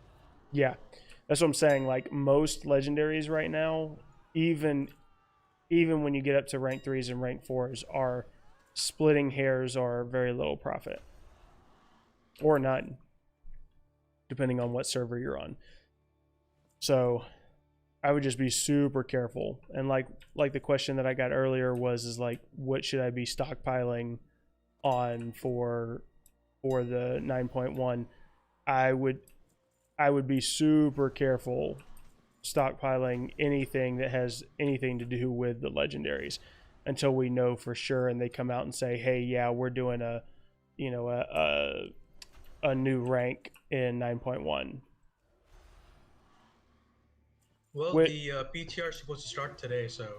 Yeah, that's what I'm saying. Like, most legendaries right now, even when you get up to rank 3s and rank 4s, are splitting hairs or very little profit, or none, depending on what server you're on. So I would just be super careful. And like the question that I got earlier is like, what should I be stockpiling on for the 9.1? I would be super careful stockpiling anything that has anything to do with the legendaries until we know for sure, and they come out and say, hey, yeah, we're doing a new rank in 9.1. Well, the PTR is supposed to start today, so.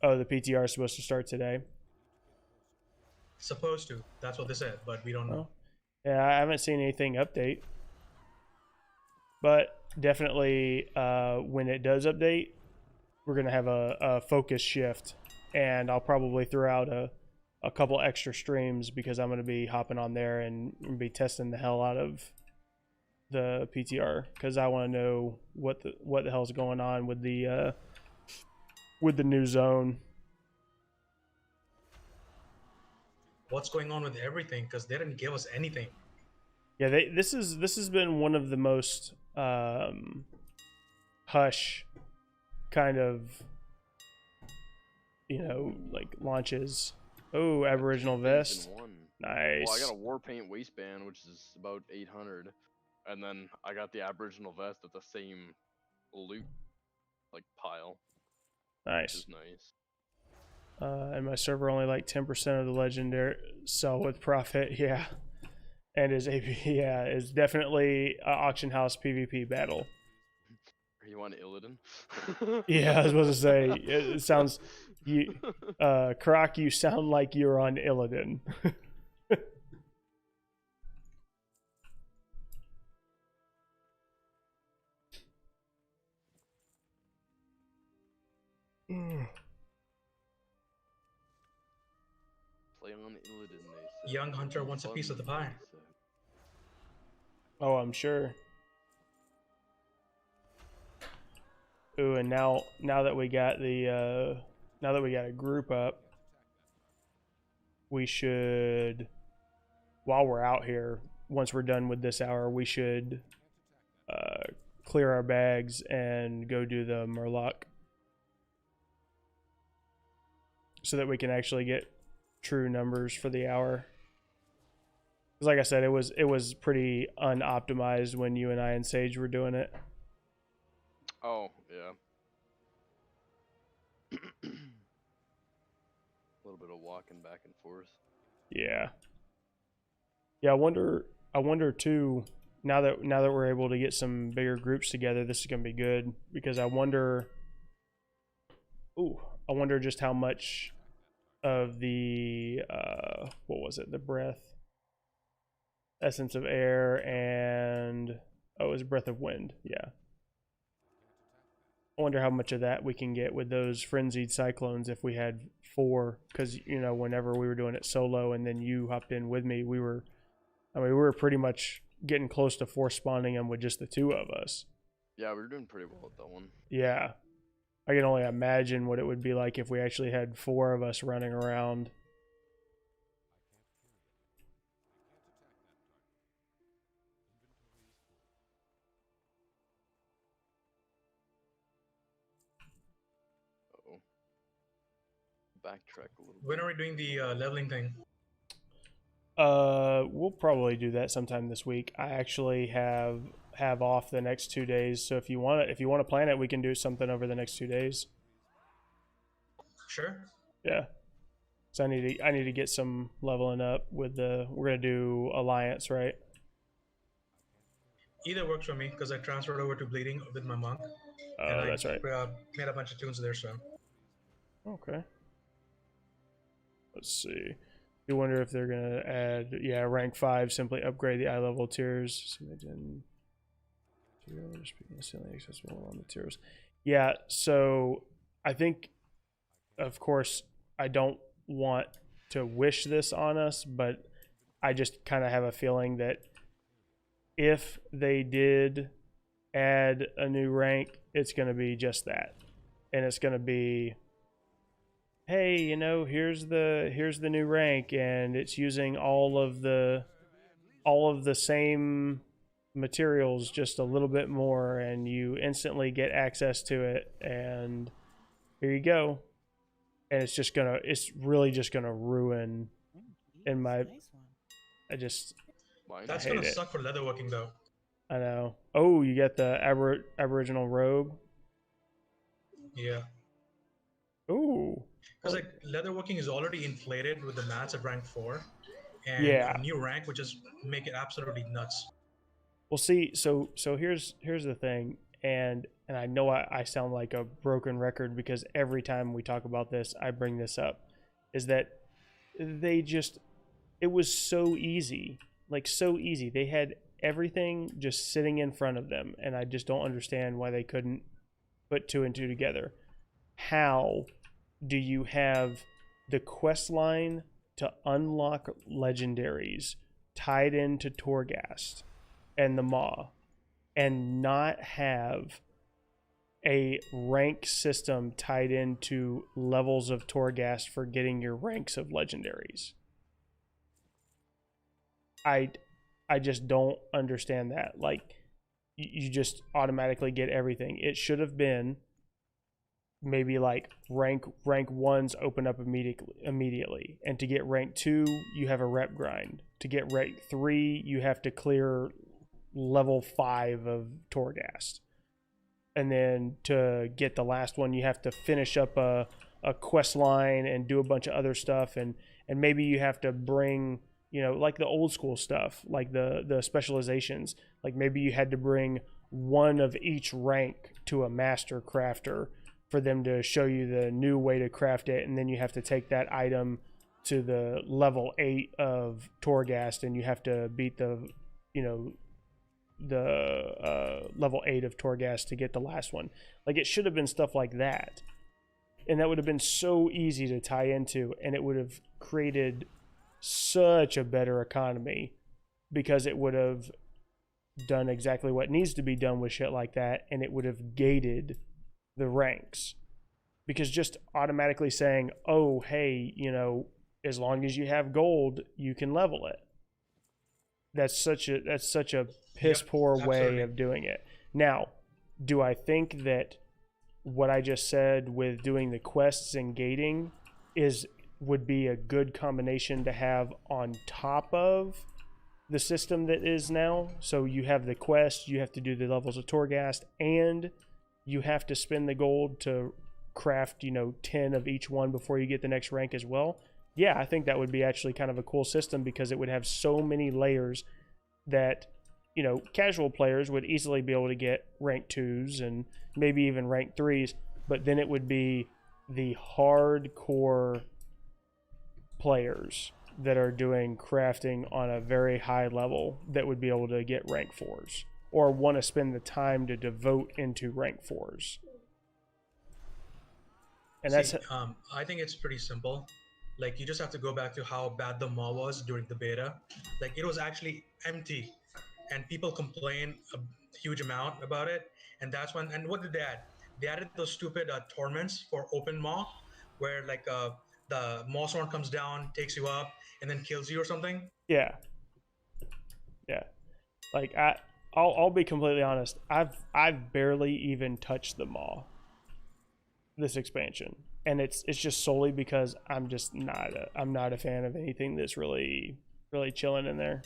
Oh, the PTR is supposed to start today? Supposed to. That's what they said, but we don't know. Yeah, I haven't seen anything update. But definitely, when it does update, we're going to have a focus shift. And I'll probably throw out a couple extra streams, because I'm going to be hopping on there and be testing the hell out of the PTR, because I want to know what the hell's going on with the new zone. What's going on with everything? Because they didn't give us anything. Yeah, this has been one of the most hush kind of like launches. Oh, Aboriginal vest. Nice. Well, I got a war paint waistband, which is about 800, and then I got the Aboriginal vest at the same loot pile. Nice. Which is nice. and my server only like 10% of the legendary sell with profit. Yeah, and is AP is definitely an auction house PvP battle. Are you on Illidan? Yeah, I was supposed to say it sounds you, Croc. You sound like you're on Illidan. Play on Illidan, they said. Young hunter wants a piece of the pie. They said. Oh, I'm sure. Ooh, and now that we got the now that we got a group up, we should, while we're out here, once we're done with this hour, we should clear our bags and go do the Murloc, so that we can actually get true numbers for the hour. Because like I said, it was pretty unoptimized when you and I and Sage were doing it. Oh, yeah. A little bit of walking back and forth. Yeah. Yeah, I wonder too, now that we're able to get some bigger groups together, this is gonna be good, because I wonder just how much of the what was it? The breath, essence of air, and it was breath of wind. Yeah. I wonder how much of that we can get with those frenzied cyclones if we had 4, because you know, whenever we were doing it solo and then you hopped in with me, we were pretty much getting close to 4 spawning them with just the 2 of us. Yeah, we were doing pretty well with that one. Yeah, I can only imagine what it would be like if we actually had 4 of us running around. Backtrack a little bit. When are we doing the leveling thing? We'll probably do that sometime this week. I actually have off the next 2 days, so if you want to plan it, we can do something over the next 2 days. Sure. Yeah. So I need to get some leveling up with we're gonna do Alliance, right? Either works for me because I transferred over to bleeding with my monk. Oh, that's right. Made a bunch of tunes there, so. Okay. Let's see. You wonder if they're gonna add, rank 5. Simply upgrade the eye level tiers. Instantly accessible on materials. Yeah. So I think, of course, I don't want to wish this on us, but I just kind of have a feeling that if they did add a new rank, it's going to be just that, and it's going to be, hey, you know, here's the new rank, and it's using all of the same materials, just a little bit more, and you instantly get access to it, and here you go. And it's really just gonna ruin. In my, Nice one. That's I hate gonna it. suck for leatherworking though. I know. Oh, you got the Aboriginal robe. Yeah. Ooh. Because like leatherworking is already inflated with the mats at rank 4, and Yeah. a new rank would just make it absolutely nuts. Well, see, so here's the thing, and I know I sound like a broken record because every time we talk about this, I bring this up, is that it was so easy, like so easy. They had everything just sitting in front of them, and I just don't understand why they couldn't put 2 and 2 together. How do you have the quest line to unlock legendaries tied into Torghast and the Maw, and not have a rank system tied into levels of Torghast for getting your ranks of legendaries? I just don't understand that. Like, you just automatically get everything. It should have been maybe like rank 1s open up immediately, and to get rank 2 you have a rep grind. To get rank 3 you have to clear level 5 of Torghast, and then to get the last one you have to finish up a a quest line and do a bunch of other stuff, and maybe you have to bring, you know, like the old school stuff, like the specializations, like maybe you had to bring one of each rank to a master crafter for them to show you the new way to craft it, and then you have to take that item to the level 8 of Torghast, and you have to beat the, you know, the level 8 of Torghast to get the last one. Like, it should have been stuff like that, and that would have been so easy to tie into, and it would have created such a better economy, because it would have done exactly what needs to be done with shit like that, and it would have gated the ranks. Because just automatically saying, oh, hey, you know, as long as you have gold, you can level it, that's such a piss poor way of doing it. Now, do I think that what I just said with doing the quests and gating would be a good combination to have on top of the system that is now? So you have the quest, you have to do the levels of Torghast, and you have to spend the gold to craft, you know, 10 of each one before you get the next rank as well. Yeah, I think that would be actually kind of a cool system, because it would have so many layers that, you know, casual players would easily be able to get rank 2s and maybe even rank 3s, but then it would be the hardcore players that are doing crafting on a very high level that would be able to get rank 4s, or want to spend the time to devote into rank 4s. And See, I think it's pretty simple. Like, you just have to go back to how bad the mall was during the beta. Like, it was actually empty, and people complained a huge amount about it. And that's when, and what did they add? They added those stupid torments for open maw, where like the maw swarm comes down, takes you up, and then kills you or something. Yeah. Like, I'll be completely honest. I've barely even touched the maw this expansion, and it's just solely because I'm not a fan of anything that's really chilling in there.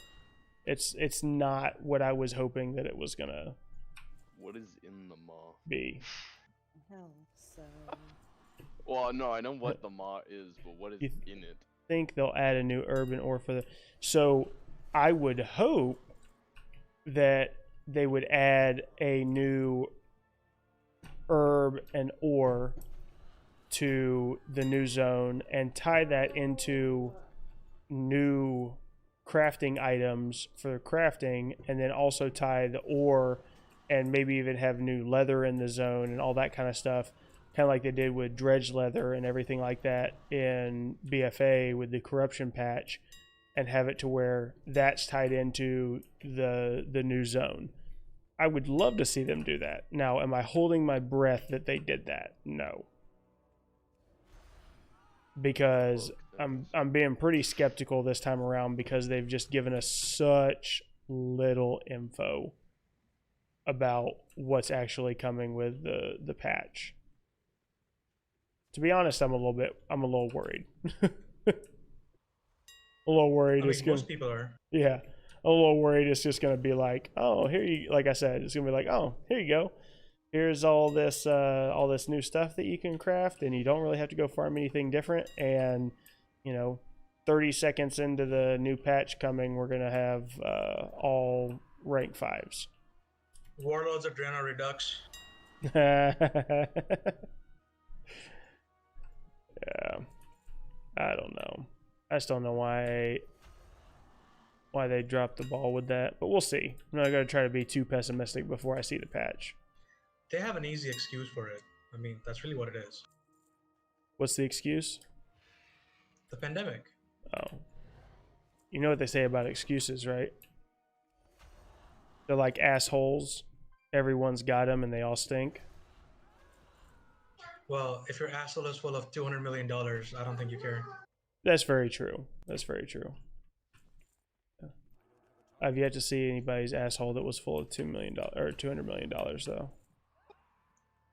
It's not what I was hoping that it was gonna. What is in the maw? Be. Hell, so Well, no, I know what the maw is, but what is in it? I think they'll add a new herb and ore for the. So I would hope that they would add a new herb and ore to the new zone and tie that into new crafting items for crafting, and then also tie the ore and maybe even have new leather in the zone and all that kind of stuff, kind of like they did with dredge leather and everything like that in BFA with the corruption patch, and have it to where that's tied into the new zone. I would love to see them do that. Now, am I holding my breath that they did that? No. Because I'm being pretty skeptical this time around, because they've just given us such little info about what's actually coming with the patch. To be honest, I'm a little worried. A little worried. I mean, most people are. Yeah. A little worried it's just going to be like, oh, here you, like I said, it's going to be like, oh, here you go. Here's all this new stuff that you can craft, and you don't really have to go farm anything different. And, you know, 30 seconds into the new patch coming, we're going to have all rank 5s. Warlords Adrenal Redux. Yeah. I don't know. I just don't know why they dropped the ball with that, but we'll see. I'm not going to try to be too pessimistic before I see the patch. They have an easy excuse for it. I mean, that's really what it is. What's the excuse? The pandemic. Oh. You know what they say about excuses, right? They're like assholes. Everyone's got them and they all stink. Well, if your asshole is full of $200 million, I don't think you care. That's very true. That's very true. Yeah. I've yet to see anybody's asshole that was full of $2 million or $200 million, though.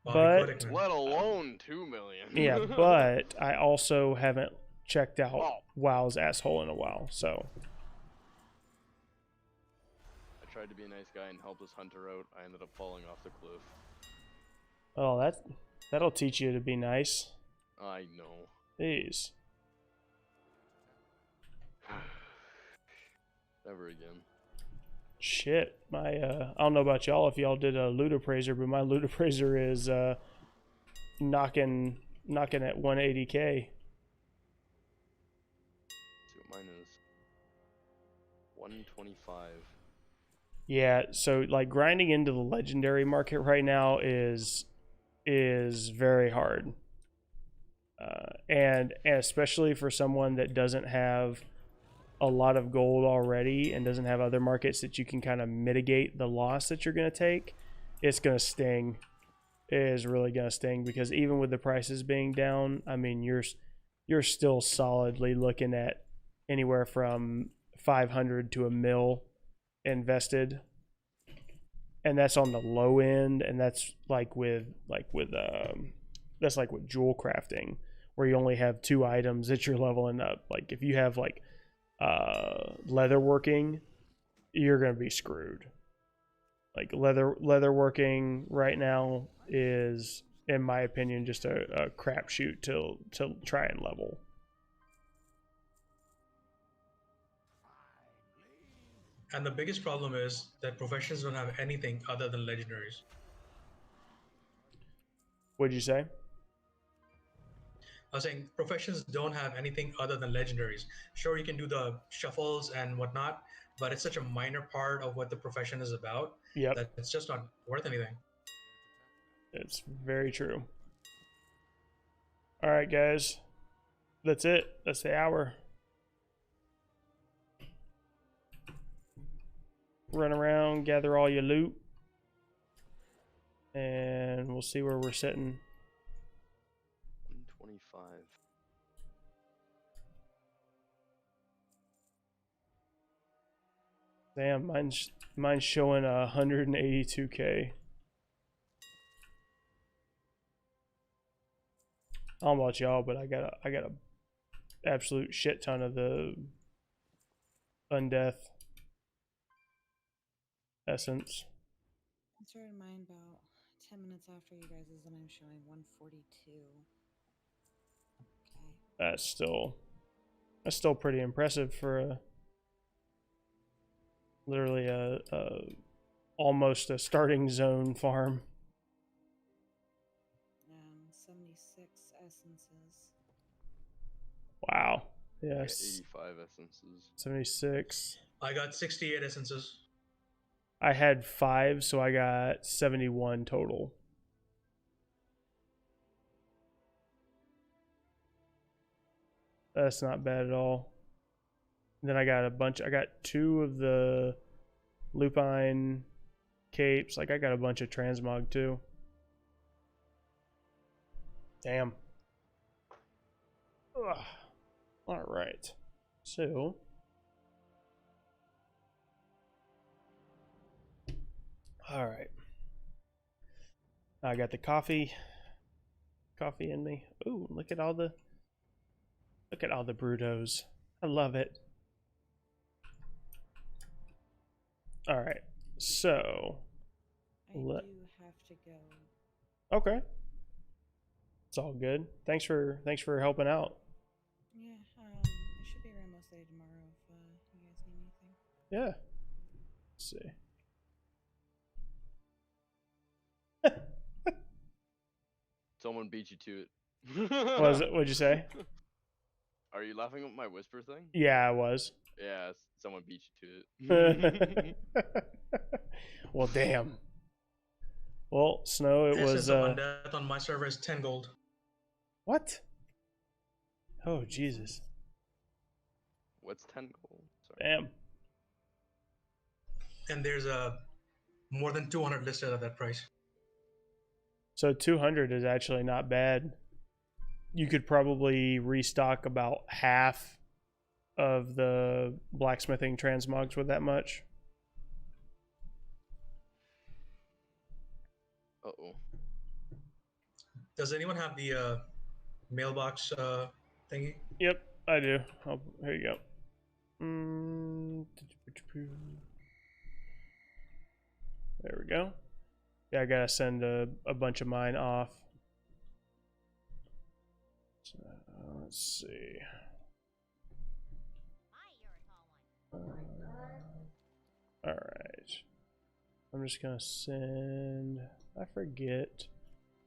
But let alone 2 million. Yeah, but I also haven't checked out WoW's asshole in a while, so. I tried to be a nice guy and help this hunter out. I ended up falling off the cliff. Oh, that'll teach you to be nice. I know. Jeez. Never again. Shit. My I don't know about y'all if y'all did a loot appraiser, but my loot appraiser is knocking at 180k. See what mine is. 125. Yeah, so like grinding into the legendary market right now is very hard. And especially for someone that doesn't have a lot of gold already and doesn't have other markets that you can kind of mitigate the loss that you're going to take, it's going to sting. It is really going to sting because even with the prices being down, I mean, you're still solidly looking at anywhere from 500 to a mil invested, and that's on the low end, and that's like with jewel crafting, where you only have 2 items that you're leveling up. Like if you have like leather working, you're gonna be screwed. Like leather working right now is, in my opinion, just a crapshoot to try and level. And the biggest problem is that professions don't have anything other than legendaries. What'd you say? I was saying professions don't have anything other than legendaries. Sure, you can do the shuffles and whatnot, but it's such a minor part of what the profession is about Yep, that it's just not worth anything. it's very true. All right, guys, that's it. That's the hour. Run around, gather all your loot, and we'll see where we're sitting. 125. Damn, mine's showing 182k. I don't know about y'all, but I got a absolute shit ton of the undeath essence. I started mine about 10 minutes after you guys', and I'm showing 142. Okay. That's still pretty impressive for literally a almost a starting zone farm. 76 essences. Wow. I got Yes. 85 essences. 76. I got 68 essences. I had 5, so I got 71 total. That's not bad at all. And then I got I got 2 of the lupine capes. Like I got a bunch of transmog too. Damn. Ugh. All right. So all right. I got the coffee in me. Ooh, look at all the Brutos. I love it. All right. So I do have to go. okay. It's all good. Thanks for helping out. Yeah, I should be around most of the day tomorrow if you guys need anything. Yeah. Let's see. Someone beat you to it. What'd you say? Are you laughing at my whisper thing? Yeah, I was. Yeah, someone beat you to it. Well, damn. Well, Snow, it Essence was of undeath on my server is 10 gold. what? Oh, Jesus. What's 10 gold? Sorry. Damn. And there's more than 200 listed at that price. So 200 is actually not bad. You could probably restock about half of the blacksmithing transmogs with that much. Uh-oh. Does anyone have the mailbox thingy? Yep, I do. Oh, here you go. There we go. Yeah, I gotta send a bunch of mine off. So, let's see. All right. I'm just gonna send. I forget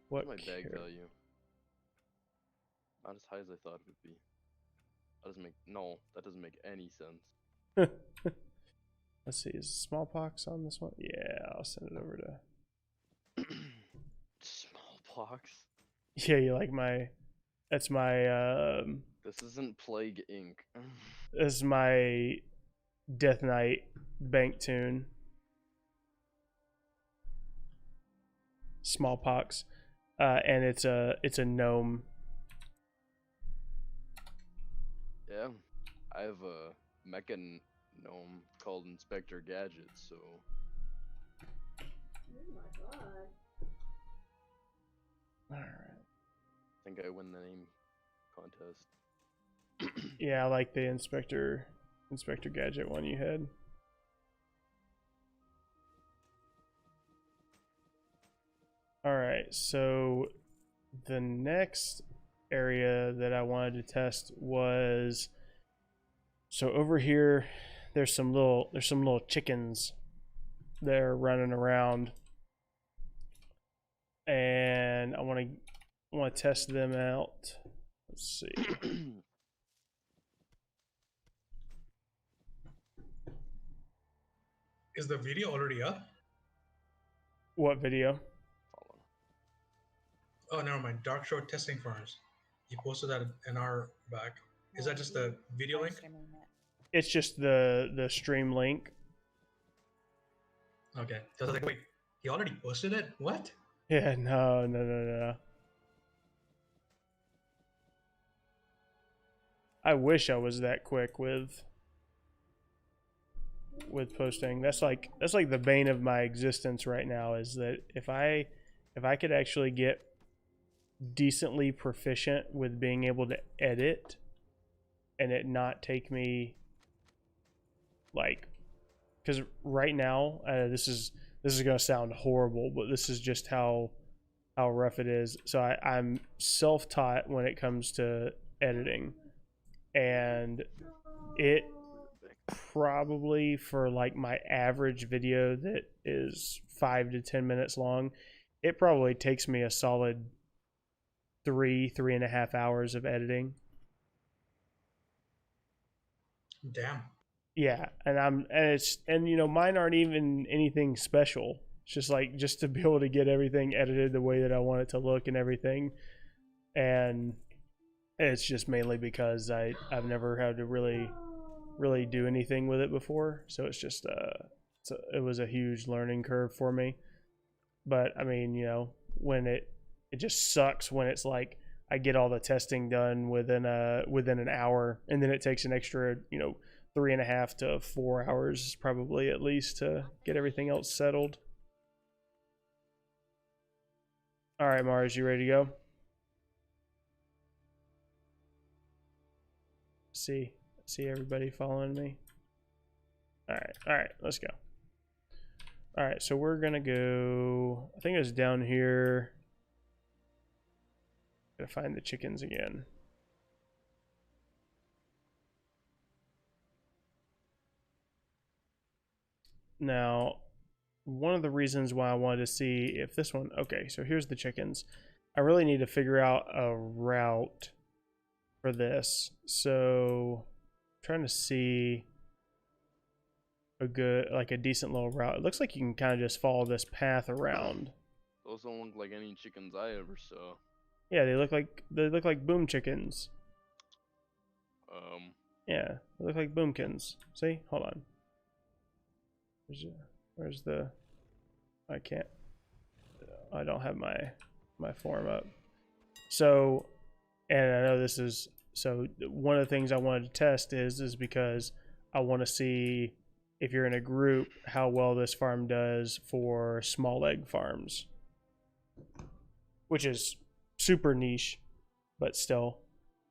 what. What's my bag value? Not as high as I thought it would be. That doesn't make any sense. Let's see. Is smallpox on this one? Yeah, I'll send it over to. Smallpox. Yeah, you like my. That's my. This isn't Plague Inc. This is my Death Knight bank tune. Smallpox, and it's a gnome. Yeah, I have a mecha gnome called Inspector Gadget, so. Oh my god. All right. I think I win the name contest. Yeah, I like the Inspector Gadget one you had. All right, so the next area that I wanted to test was, so over here there's some little chickens that are running around, and I want to test them out. Let's see. Is the video already up? What video? Oh, never mind. Darkshore testing farms. You posted that an hour back. Is that just the video link? It's just the stream link. Okay. So I was like, wait, he already posted it? What? Yeah, no. I wish I was that quick with posting. That's like the bane of my existence right now, is that if I could actually get decently proficient with being able to edit and it not take me, like, because right now this is gonna sound horrible, but this is just how rough it is. So I'm self-taught when it comes to editing, and it probably, for like my average video that is 5 to 10 minutes long, it probably takes me a solid 3.5 hours of editing. Damn. Yeah, and you know, mine aren't even anything special. It's just like, just to be able to get everything edited the way that I want it to look and everything. And it's just mainly because I've never had to really do anything with it before, so it's just it was a huge learning curve for me. But I mean, you know, when it just sucks when it's like I get all the testing done within an hour, and then it takes an extra, you know, 3.5 to 4 hours probably at least to get everything else settled. All right, Mars, you ready to go? See everybody following me? All right, let's go. All right, so we're gonna go, I think it's down here. Gotta find the chickens again. Now, one of the reasons why I wanted to see if this one, okay, so here's the chickens. I really need to figure out a route for this. So I'm trying to see a decent little route. It looks like you can kind of just follow this path around. Those don't look like any chickens I ever saw. Yeah, they look like boom chickens. Yeah, they look like boomkins. See? Hold on. Where's the... I don't have my form up. So, and I know this is... So one of the things I wanted to test is because I want to see, if you're in a group, how well this farm does for small egg farms. Which is super niche, but still,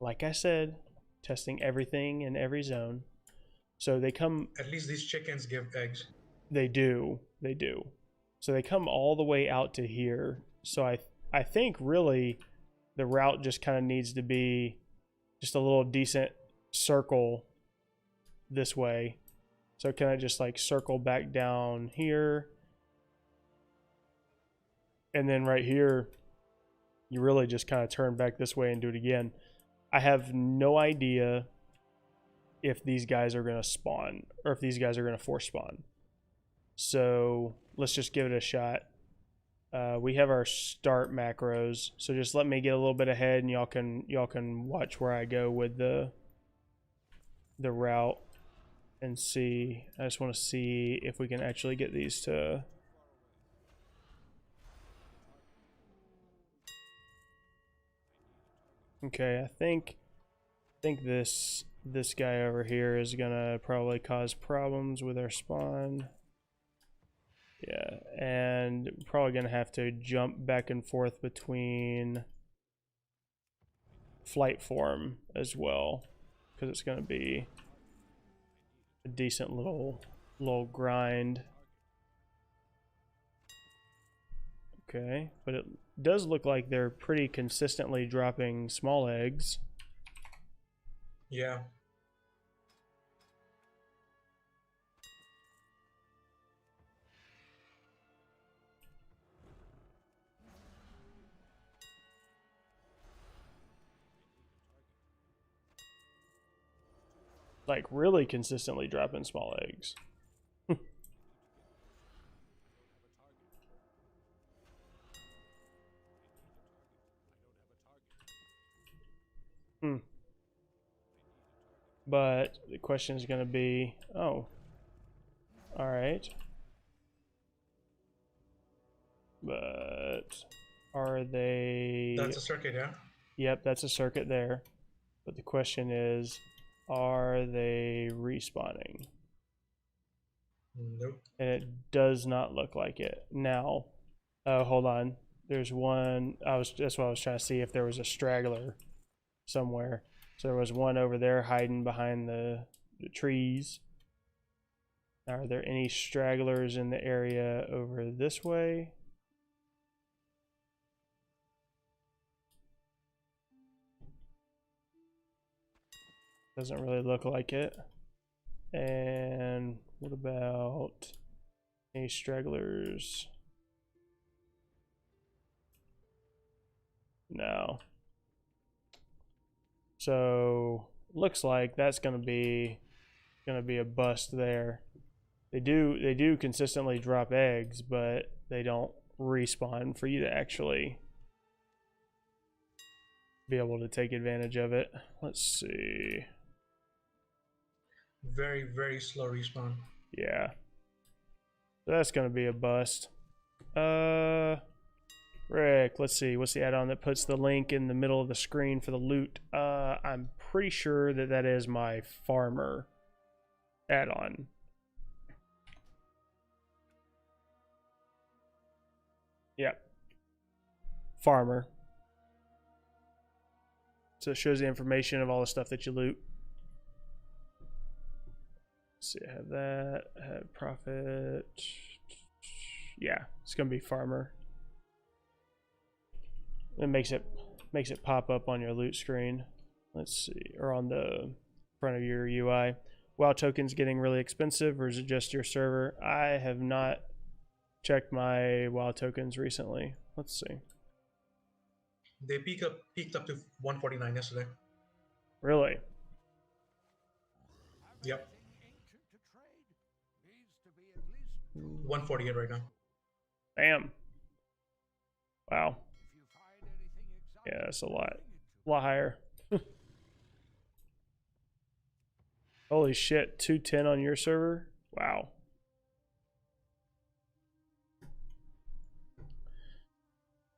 like I said, testing everything in every zone. So they come... At least these chickens give eggs. They do. So they come all the way out to here. So I think really the route just kind of needs to be just a little decent circle this way. So can I just like circle back down here? And then right here, you really just kind of turn back this way and do it again. I have no idea if these guys are going to spawn or if these guys are going to force spawn. So let's just give it a shot. We have our start macros, so just let me get a little bit ahead, and y'all can watch where I go with the route and see. I just want to see if we can actually get these to. Okay, I think this guy over here is gonna probably cause problems with our spawn. Yeah, and probably gonna have to jump back and forth between flight form as well, because it's gonna be a decent little grind. Okay, but it does look like they're pretty consistently dropping small eggs. Yeah. Like really consistently dropping small eggs. But the question is going to be, oh, all right. But are they... That's a circuit, yeah? Yep, that's a circuit there. But the question is, are they respawning? Nope. And it does not look like it. Now, hold on. There's one, that's what I was trying to see if there was a straggler somewhere. So there was one over there hiding behind the trees. Are there any stragglers in the area over this way? Doesn't really look like it. And what about any stragglers? No. So looks like that's gonna be a bust there. They do consistently drop eggs, but they don't respawn for you to actually be able to take advantage of it. Let's see. Very, very slow respawn. Yeah. So that's gonna be a bust. Rick, let's see. What's the add-on that puts the link in the middle of the screen for the loot? I'm pretty sure that is my farmer add-on. Yep. Farmer. So it shows the information of all the stuff that you loot. Let's see, I have that. I have profit. Yeah, it's gonna be farmer. It makes it pop up on your loot screen. Let's see, or on the front of your UI. WoW tokens getting really expensive, or is it just your server? I have not checked my WoW tokens recently. Let's see. They peaked up to 149 yesterday. Really? Yep. 148 right now. Bam. Wow. Yeah, that's a lot higher. Holy shit, 210 on your server? Wow.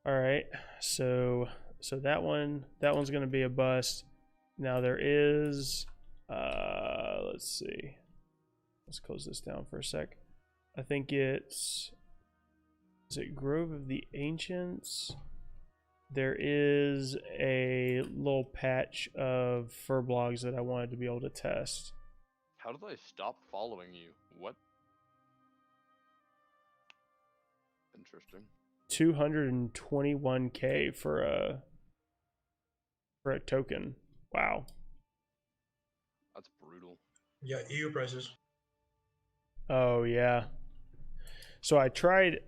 All right, so that one's gonna be a bust. Now there is, let's see. Let's close this down for a sec. I think is it Grove of the Ancients? There is a little patch of fur blogs that I wanted to be able to test. How did I stop following you? What? Interesting. 221k for for a token. Wow. That's brutal. Yeah, EU prices. Oh yeah. So I tried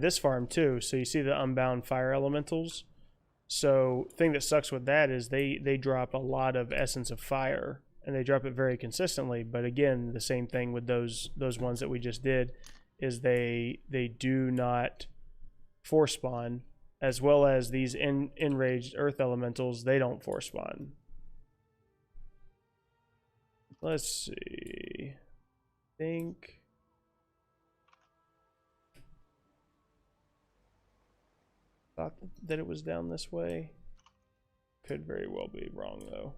this farm too. So you see the unbound fire elementals. So thing that sucks with that is they drop a lot of essence of fire, and they drop it very consistently. But again, the same thing with those ones that we just did is they do not force spawn, as well as these enraged earth elementals. They don't force spawn. Let's see. I think thought that it was down this way. Could very well be wrong though.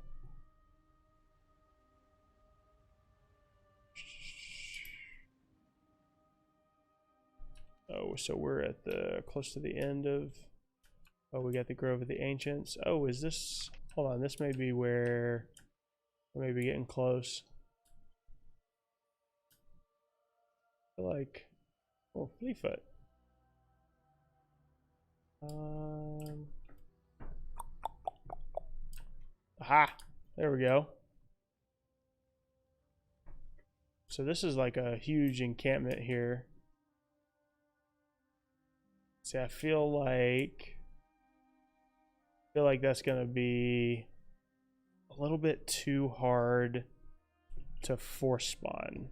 Oh, so we're at the close to the end of. Oh, we got the Grove of the Ancients. Oh, is this? Hold on, this may be where we may be getting close. I feel like, oh, Fleetfoot. Aha! There we go. So this is like a huge encampment here. See, I feel like that's gonna be a little bit too hard to force spawn.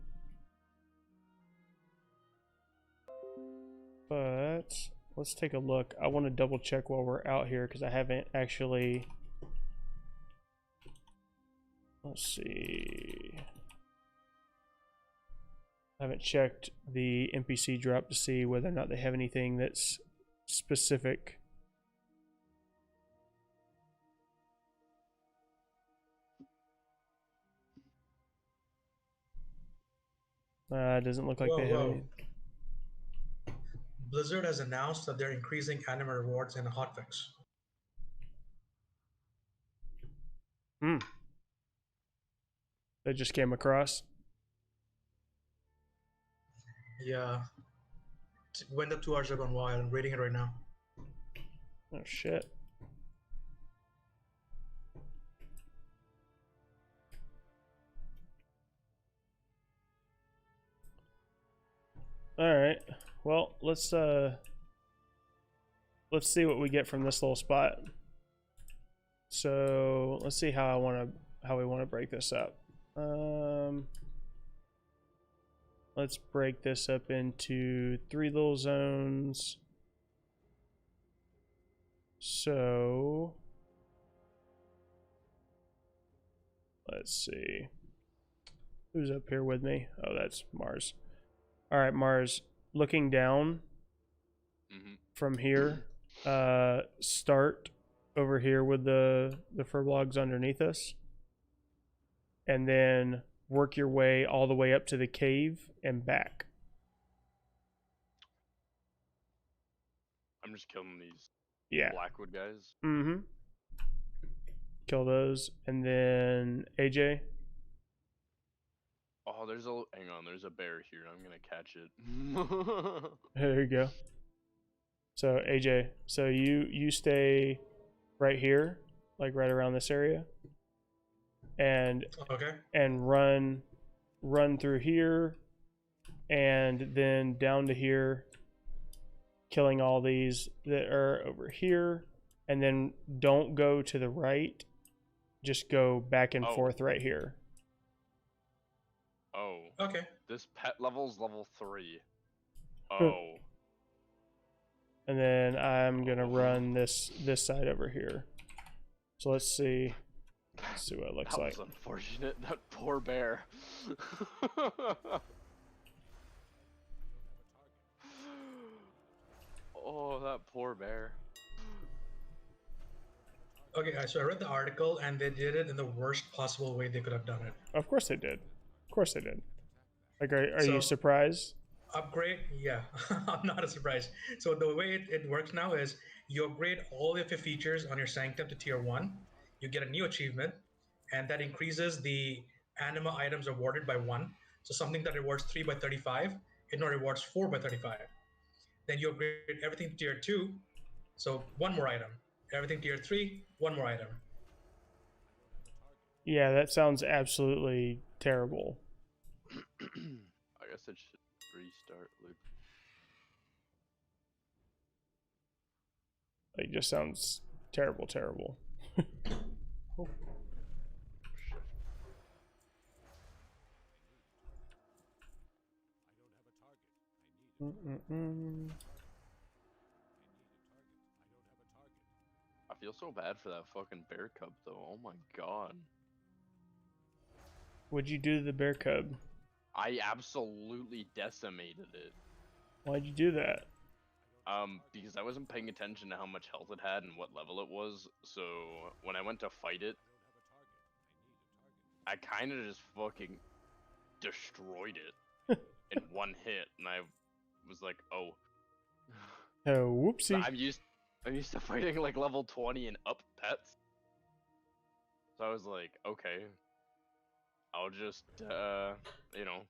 But let's take a look. I want to double check while we're out here because I haven't actually. Let's see. I haven't checked the NPC drop to see whether or not they have anything that's specific. It doesn't look like they have any. Blizzard has announced that they're increasing anime rewards in hotfix. They just came across. Yeah. When the 2 hours have gone wild, I'm reading it right now. Oh shit. All right. Well, let's see what we get from this little spot. So let's see how we want to break this up. Let's break this up into 3 little zones. So let's see. Who's up here with me? Oh, that's Mars. All right, Mars. Looking down from here, start over here with the furlogs underneath us, and then work your way all the way up to the cave and back. I'm just killing these Blackwood guys. Mm-hmm. Kill those, and then AJ. Oh, hang on, there's a bear here. I'm gonna catch it. There you go. So AJ, so you stay right here, like right around this area, and run through here, and then down to here, killing all these that are over here, and then don't go to the right, just go back and forth right here. Oh. Okay. This pet level's level 3. Oh. And then I'm gonna run this side over here. So let's see what it looks like. That was unfortunate. That poor bear. Oh, that poor bear. Okay, so I read the article, and they did it in the worst possible way they could have done it. Of course they did. Of course they did. Like, are you surprised? Upgrade? Yeah, I'm not surprised. So the way it works now is you upgrade all of your features on your Sanctum to tier 1. You get a new achievement, and that increases the anima items awarded by 1. So something that rewards 3 by 35, it now rewards 4 by 35. Then you upgrade everything to tier 2, so 1 more item. Everything tier 3, 1 more item. Yeah, that sounds absolutely terrible. I guess it should restart loop. It just sounds terrible, terrible. Oh. Mm-mm-mm. I feel so bad for that fucking bear cub though. Oh my god. What'd you do to the bear cub? I absolutely decimated it. Why'd you do that? Because I wasn't paying attention to how much health it had and what level it was, so when I went to fight it, I kind of just fucking destroyed it in one hit, and I was like, oh. Oh, whoopsie. I'm used to fighting like level 20 and up pets. So I was like, okay, I'll just, you know,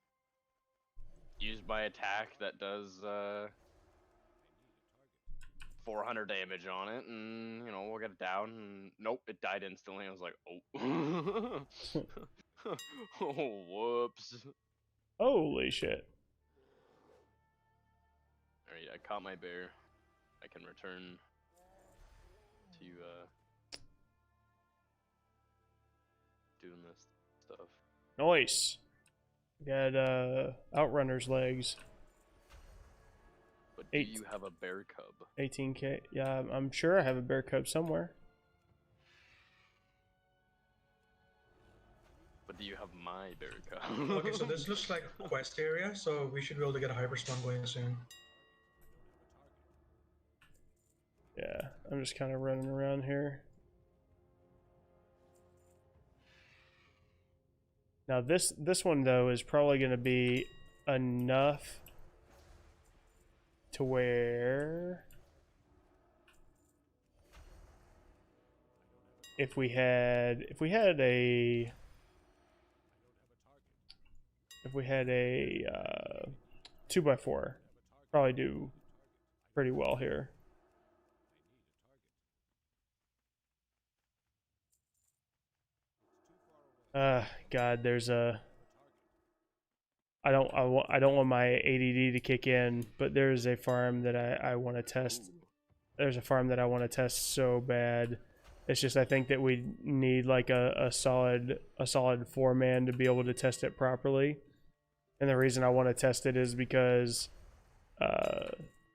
use my attack that does, 400 damage on it, and, you know, we'll get it down, and nope, it died instantly. I was like, oh. Oh, whoops. Holy shit. Alright, I caught my bear. I can return to, doing this stuff. Nice. Got Outrunner's legs. But do you have a bear cub? 18k. Yeah, I'm sure I have a bear cub somewhere. But do you have my bear cub? Okay, so this looks like a quest area, so we should be able to get a hyperspawn going soon. Yeah, I'm just kind of running around here. Now this one though is probably going to be enough to where if we had a 2x4, probably do pretty well here. God, there's a. I don't want my ADD to kick in, but there's a farm that I want to test. There's a farm that I want to test so bad. It's just I think that we need like a solid 4-man to be able to test it properly. And the reason I want to test it is because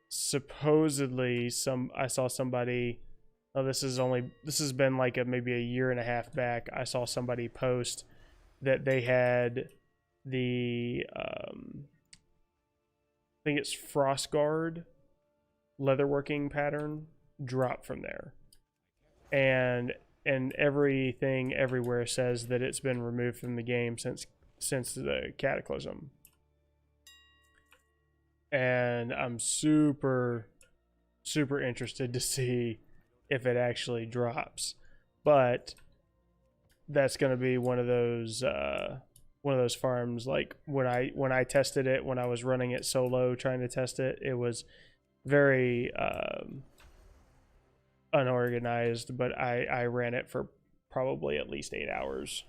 supposedly I saw somebody. Oh, this has been like maybe a year and a half back. I saw somebody post that they had the I think it's Frost Guard leatherworking pattern drop from there, and everything everywhere says that it's been removed from the game since the Cataclysm. And I'm super interested to see if it actually drops, but that's going to be one of those farms. Like when I tested it, when I was running it solo trying to test it, it was very unorganized, but I ran it for probably at least 8 hours,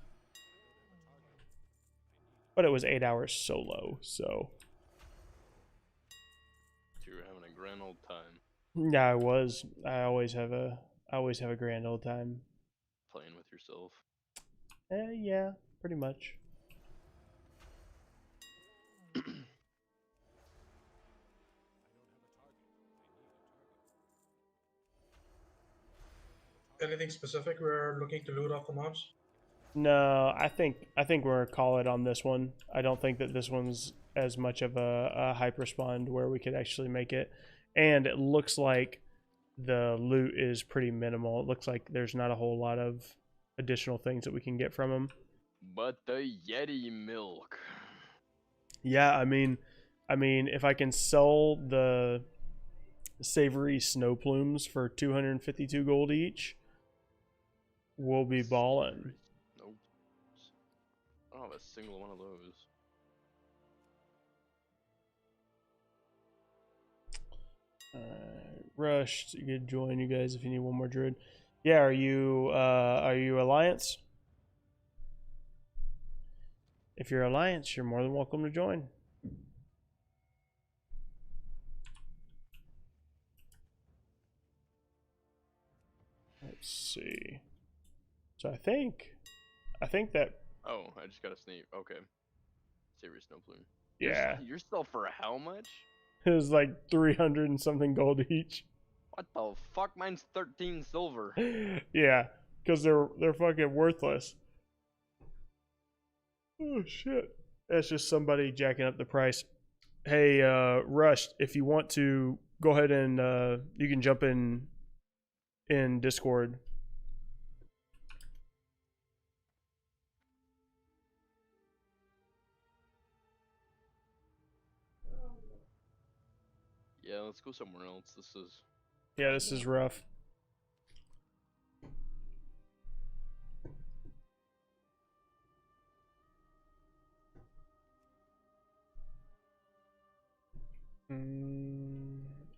but it was 8 hours solo, so You were having a grand old time. yeah, I was. I always have a grand old time. Playing with yourself. Yeah, pretty much. Anything specific we're looking to loot off the mobs? No, I think we're gonna call it on this one. I don't think that this one's as much of a hyper spawn where we could actually make it. And it looks like the loot is pretty minimal. It looks like there's not a whole lot of additional things that we can get from them. But the Yeti milk. Yeah, I mean, if I can sell the savory snow plumes for 252 gold each, we'll be balling. Nope. I don't have a single one of those. Rushed, you could join you guys if you need one more druid. Yeah, are you Alliance? If you're Alliance, you're more than welcome to join. Let's see. So I think that, Oh, I just got a sneak. Okay. Serious no plume. yeah, You're still for how much? it was like 300 and something gold each. What the fuck? Mine's 13 silver. Yeah, because they're fucking worthless. Oh shit. That's just somebody jacking up the price. Hey, Rush, if you want to go ahead and you can jump in Discord. Yeah, let's go somewhere else. This is. Yeah, this is rough.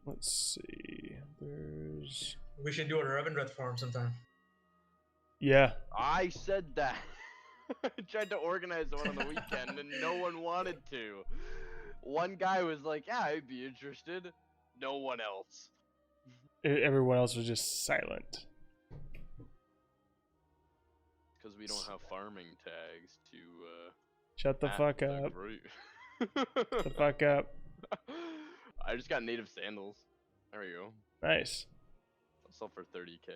Let's see. There's. We should do a Revendreth farm sometime. Yeah. I said that. I tried to organize one on the weekend and no one wanted to. One guy was like, yeah, I'd be interested. No one else. Everyone else was just silent. Because we don't have farming tags to, Shut the fuck up. Shut The fuck up. I just got native sandals. There we go. Nice. I'll sell for 30k.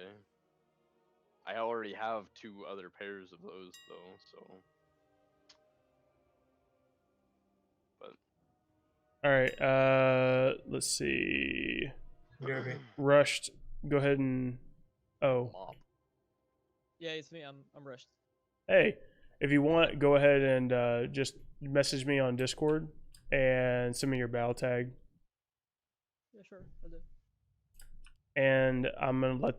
I already have 2 other pairs of those though, so. But All right. Let's see. Derby. Rushed. Go ahead and. Oh. mop. Yeah, it's me. I'm rushed. Hey, if you want, go ahead and just message me on Discord and send me your battle tag. Yeah, sure. I'll do. And I'm gonna let.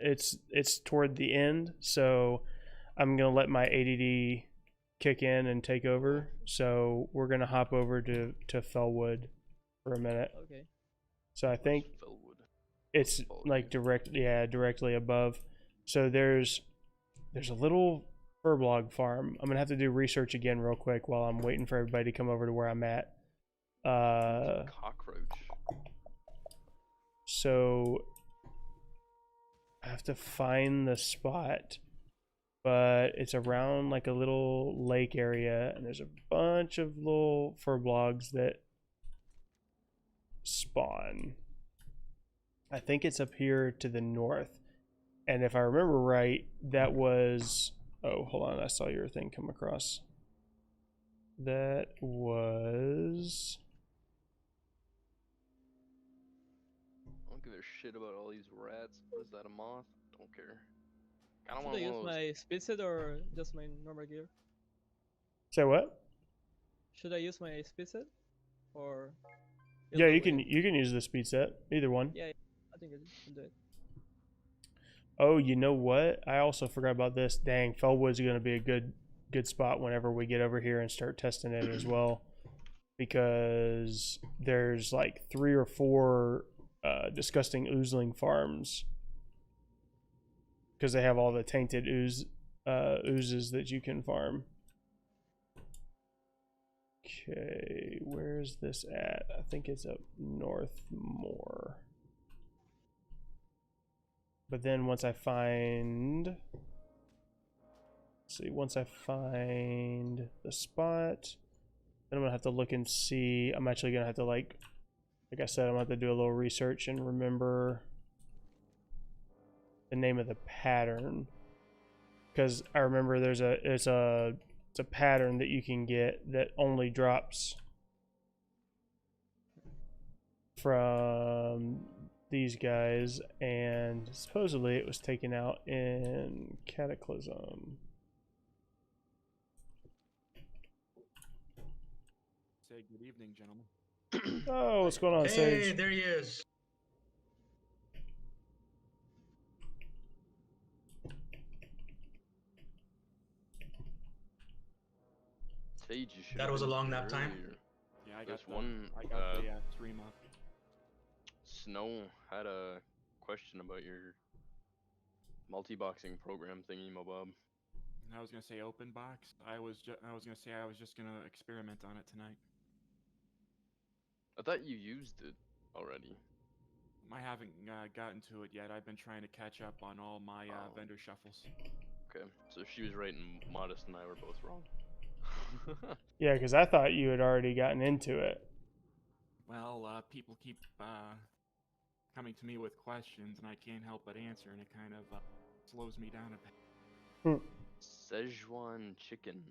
It's toward the end, so I'm gonna let my ADD kick in and take over. So we're gonna hop over to Fellwood for a minute. Okay. So I think Fellwood. it's like directly above. So there's a little furblog farm. I'm gonna have to do research again real quick while I'm waiting for everybody to come over to where I'm at. Cockroach. So I have to find the spot, but it's around like a little lake area, and there's a bunch of little furblogs that spawn. I think it's up here to the north, and if I remember right, that was. Oh, hold on! I saw your thing come across. That was. I don't give a shit about all these rats. What is that, a moth? Don't care. I don't Should I want use one of those. my speed set or just my normal gear? Say what? Should I use my speed set or? Yeah, either you way? can use the speed set. Either one. Yeah, I think I can do it. Oh, you know what? I also forgot about this. Dang, Fellwood's going to be a good spot whenever we get over here and start testing it as well, because there's like 3 or 4 disgusting oozling farms, because they have all the tainted oozes that you can farm. Okay, where's this at? I think it's up north more. But then once I find, once I find the spot, then I'm gonna have to look and see. I'm actually gonna have to like I said, I'm gonna have to do a little research and remember the name of the pattern, because I remember it's a pattern that you can get that only drops from these guys, and supposedly it was taken out in Cataclysm. Say good evening, gentlemen. Oh, what's going on, Hey, Sage? there he is. Sage, you should That have was a been long here nap time. earlier. Yeah, I There's got one, the stream up. Snow had a question about your multi-boxing program thingy, Mobob. I was gonna say open box. I was gonna say I was just gonna experiment on it tonight. I thought you used it already. I haven't gotten to it yet. I've been trying to catch up on all my Oh. vendor shuffles. Okay, so she was right and Modest and I were both wrong. Yeah, because I thought you had already gotten into it. Well, people keep coming to me with questions, and I can't help but answer, and it kind of slows me down a bit. Szechuan chicken.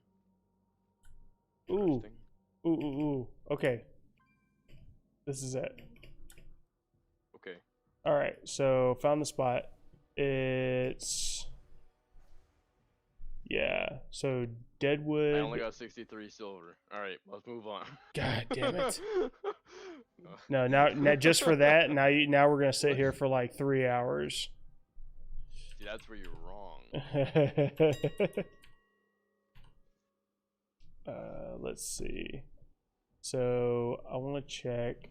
Ooh. Interesting. Ooh. Okay. This is it. Okay. All right. So found the spot. It's So Deadwood. I only got 63 silver. All right, let's move on. God damn it. No, now just for that. Now we're gonna sit here for like 3 hours. See, that's where you're wrong. Let's see. So I want to check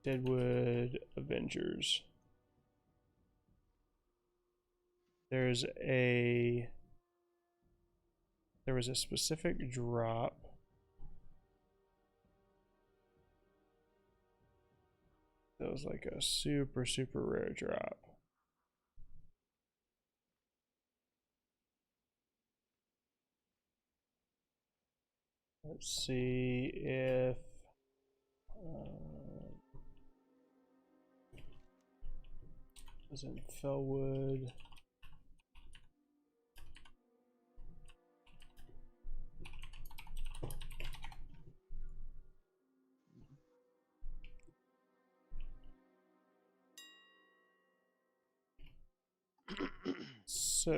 Deadwood Avengers. There was a specific drop. That was like a super rare drop. Let's see if was in Fellwood. So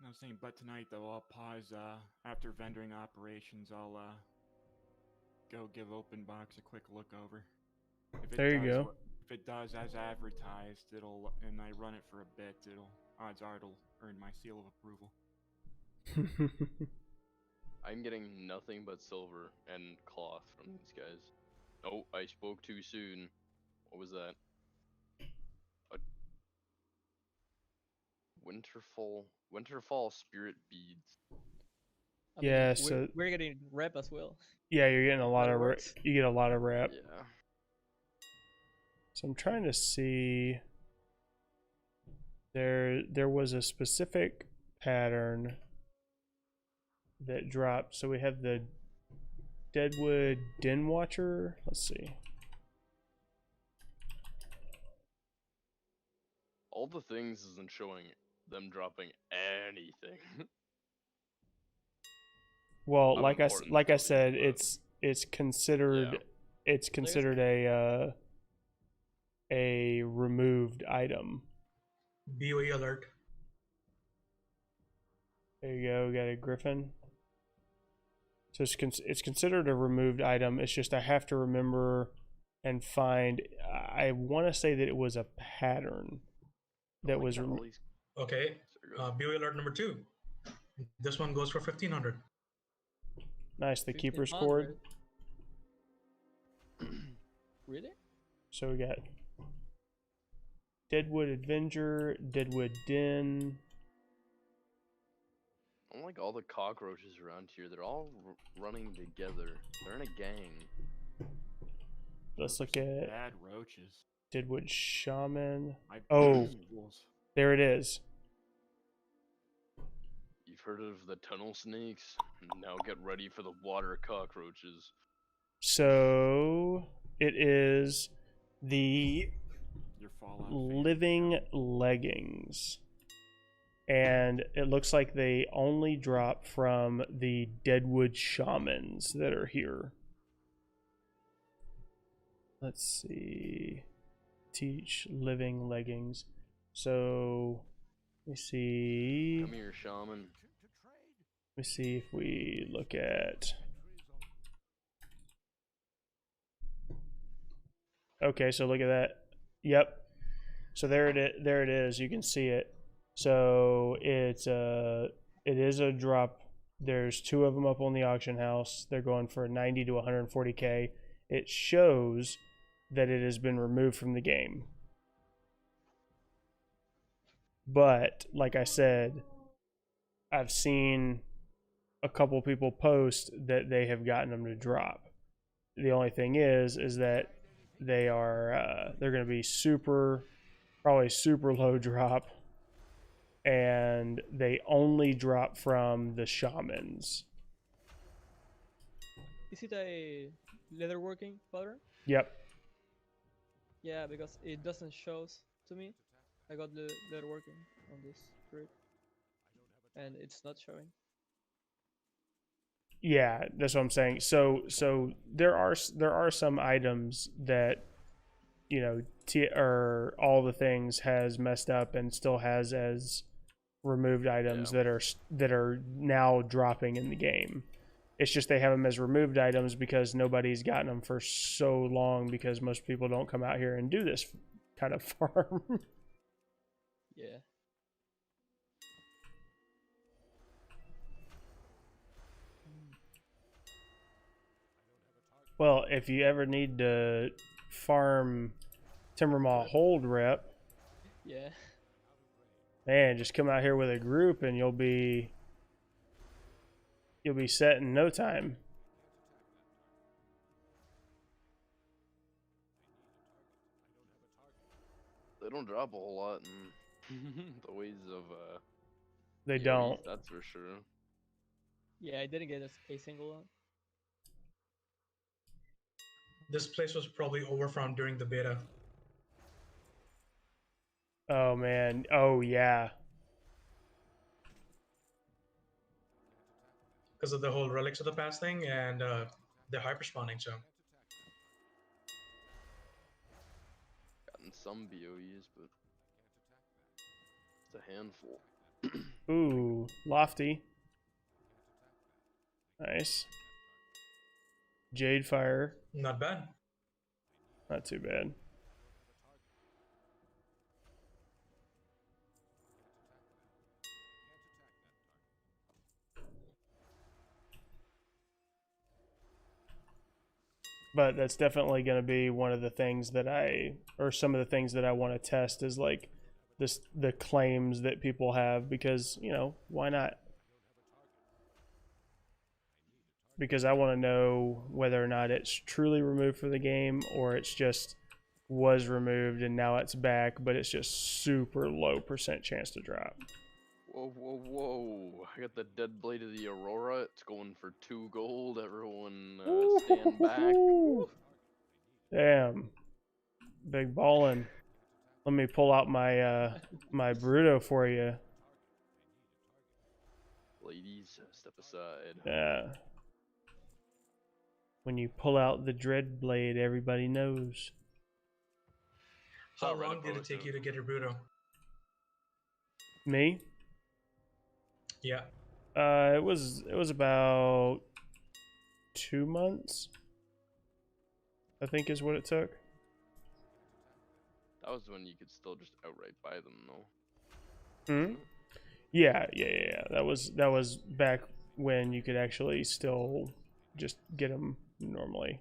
I was saying, but tonight though, I'll pause after vendoring operations. I'll go give open box a quick look over. There you go. If it does as advertised, and I run it for a bit, odds are it'll earn my seal of approval. I'm getting nothing but silver and cloth from these guys. Oh, I spoke too soon. What was that? Winterfall spirit beads. I mean, Yeah, so we're getting rep as well. yeah, you're getting a lot That of works. you get a lot of rep. Yeah. So I'm trying to see. There was a specific pattern that dropped. So we have the Deadwood Den Watcher. Let's see. All the things isn't showing them dropping anything. Well, How like I important like I those said, things, it's considered a removed item. BOE alert. There you go. We got a griffin. So it's considered a removed item. It's just I have to remember and find. I want to say that it was a pattern that was. Okay. BOE alert number 2. This one goes for 1500. Nice, the keeper's cord. Really? So we got Deadwood Avenger, Deadwood Den. I don't like all the cockroaches around here. They're all running together. They're in a gang. Let's look at bad roaches. Deadwood Shaman. Oh, there it is. You've heard of the tunnel snakes? Now get ready for the water cockroaches. So it is the living leggings. And it looks like they only drop from the Deadwood Shamans that are here. Let's see. Teach living leggings. So let me see. Come here, shaman. Let me see if we look at. Okay, so look at that. Yep. So there it is. You can see it. So it is a drop. There's 2 of them up on the auction house. They're going for 90 to 140k. It shows that it has been removed from the game. But like I said, I've seen a couple people post that they have gotten them to drop. The only thing is that they're going to be probably super low drop, and they only drop from the shamans. Is it a leatherworking pattern? Yep. Yeah, because it doesn't show to me. I got the leatherworking on this grid, and it's not showing. Yeah, that's what I'm saying. So there are some items that, you know, or all the things has messed up and still has as removed items that are now dropping in the game. It's just they have them as removed items because nobody's gotten them for so long, because most people don't come out here and do this kind of farm. Yeah. Well, if you ever need to farm Timbermaw Hold Rep, Yeah. man, just come out here with a group and you'll be set in no time. They don't drop a whole lot in the ways of They PoEs, don't. that's for sure. Yeah, I didn't get a single one. This place was probably overfarmed during the beta. Oh man. Oh yeah. Because of the whole relics of the past thing and the hyper spawning. So Gotten some BOEs, but it's a handful. Ooh, lofty. Nice. Jade Fire. not bad. Not too bad. But that's definitely going to be one of the things that some of the things that I want to test is like the claims that people have, because, you know, why not? Because I want to know whether or not it's truly removed for the game, or it's just was removed and now it's back, but it's just super low % chance to drop. Whoa, whoa, whoa. I got the Dead Blade of the Aurora. It's going for 2 gold. Everyone stand back. Damn. Big ballin'. Let me pull out my my Bruto for you. Ladies, step aside. Yeah. When you pull out the Dread Blade, everybody knows. How Saw a long Reddit did it post take of- you to get your Bruto? Me? Yeah. It was about 2 months, I think, is what it took. That was when you could still just outright buy them, though. Hmm? Yeah. That was back when you could actually still just get them normally.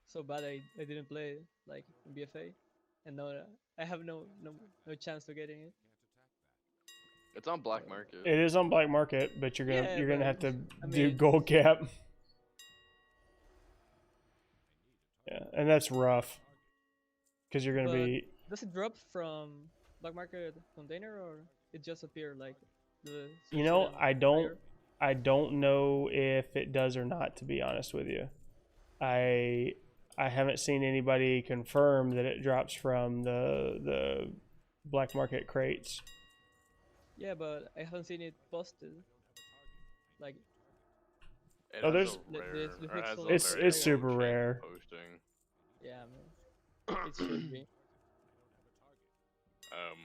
So bad I didn't play like in BFA, and now I have no chance to getting it. It's on black market. It is on black market, but you're Yeah, gonna but, have to I do mean- gold cap. Yeah, and that's rough because you're gonna But be. does it drop from black market container, or it just appear like the? You know, certain I don't know if it does or not, to be honest with you. I haven't seen anybody confirm that it drops from the black market crates. Yeah, but I haven't seen it posted. Like, It Oh, has there's- a rare, the or has pixel- a It's very super low chance of rare. Posting. yeah, man, it should be. I don't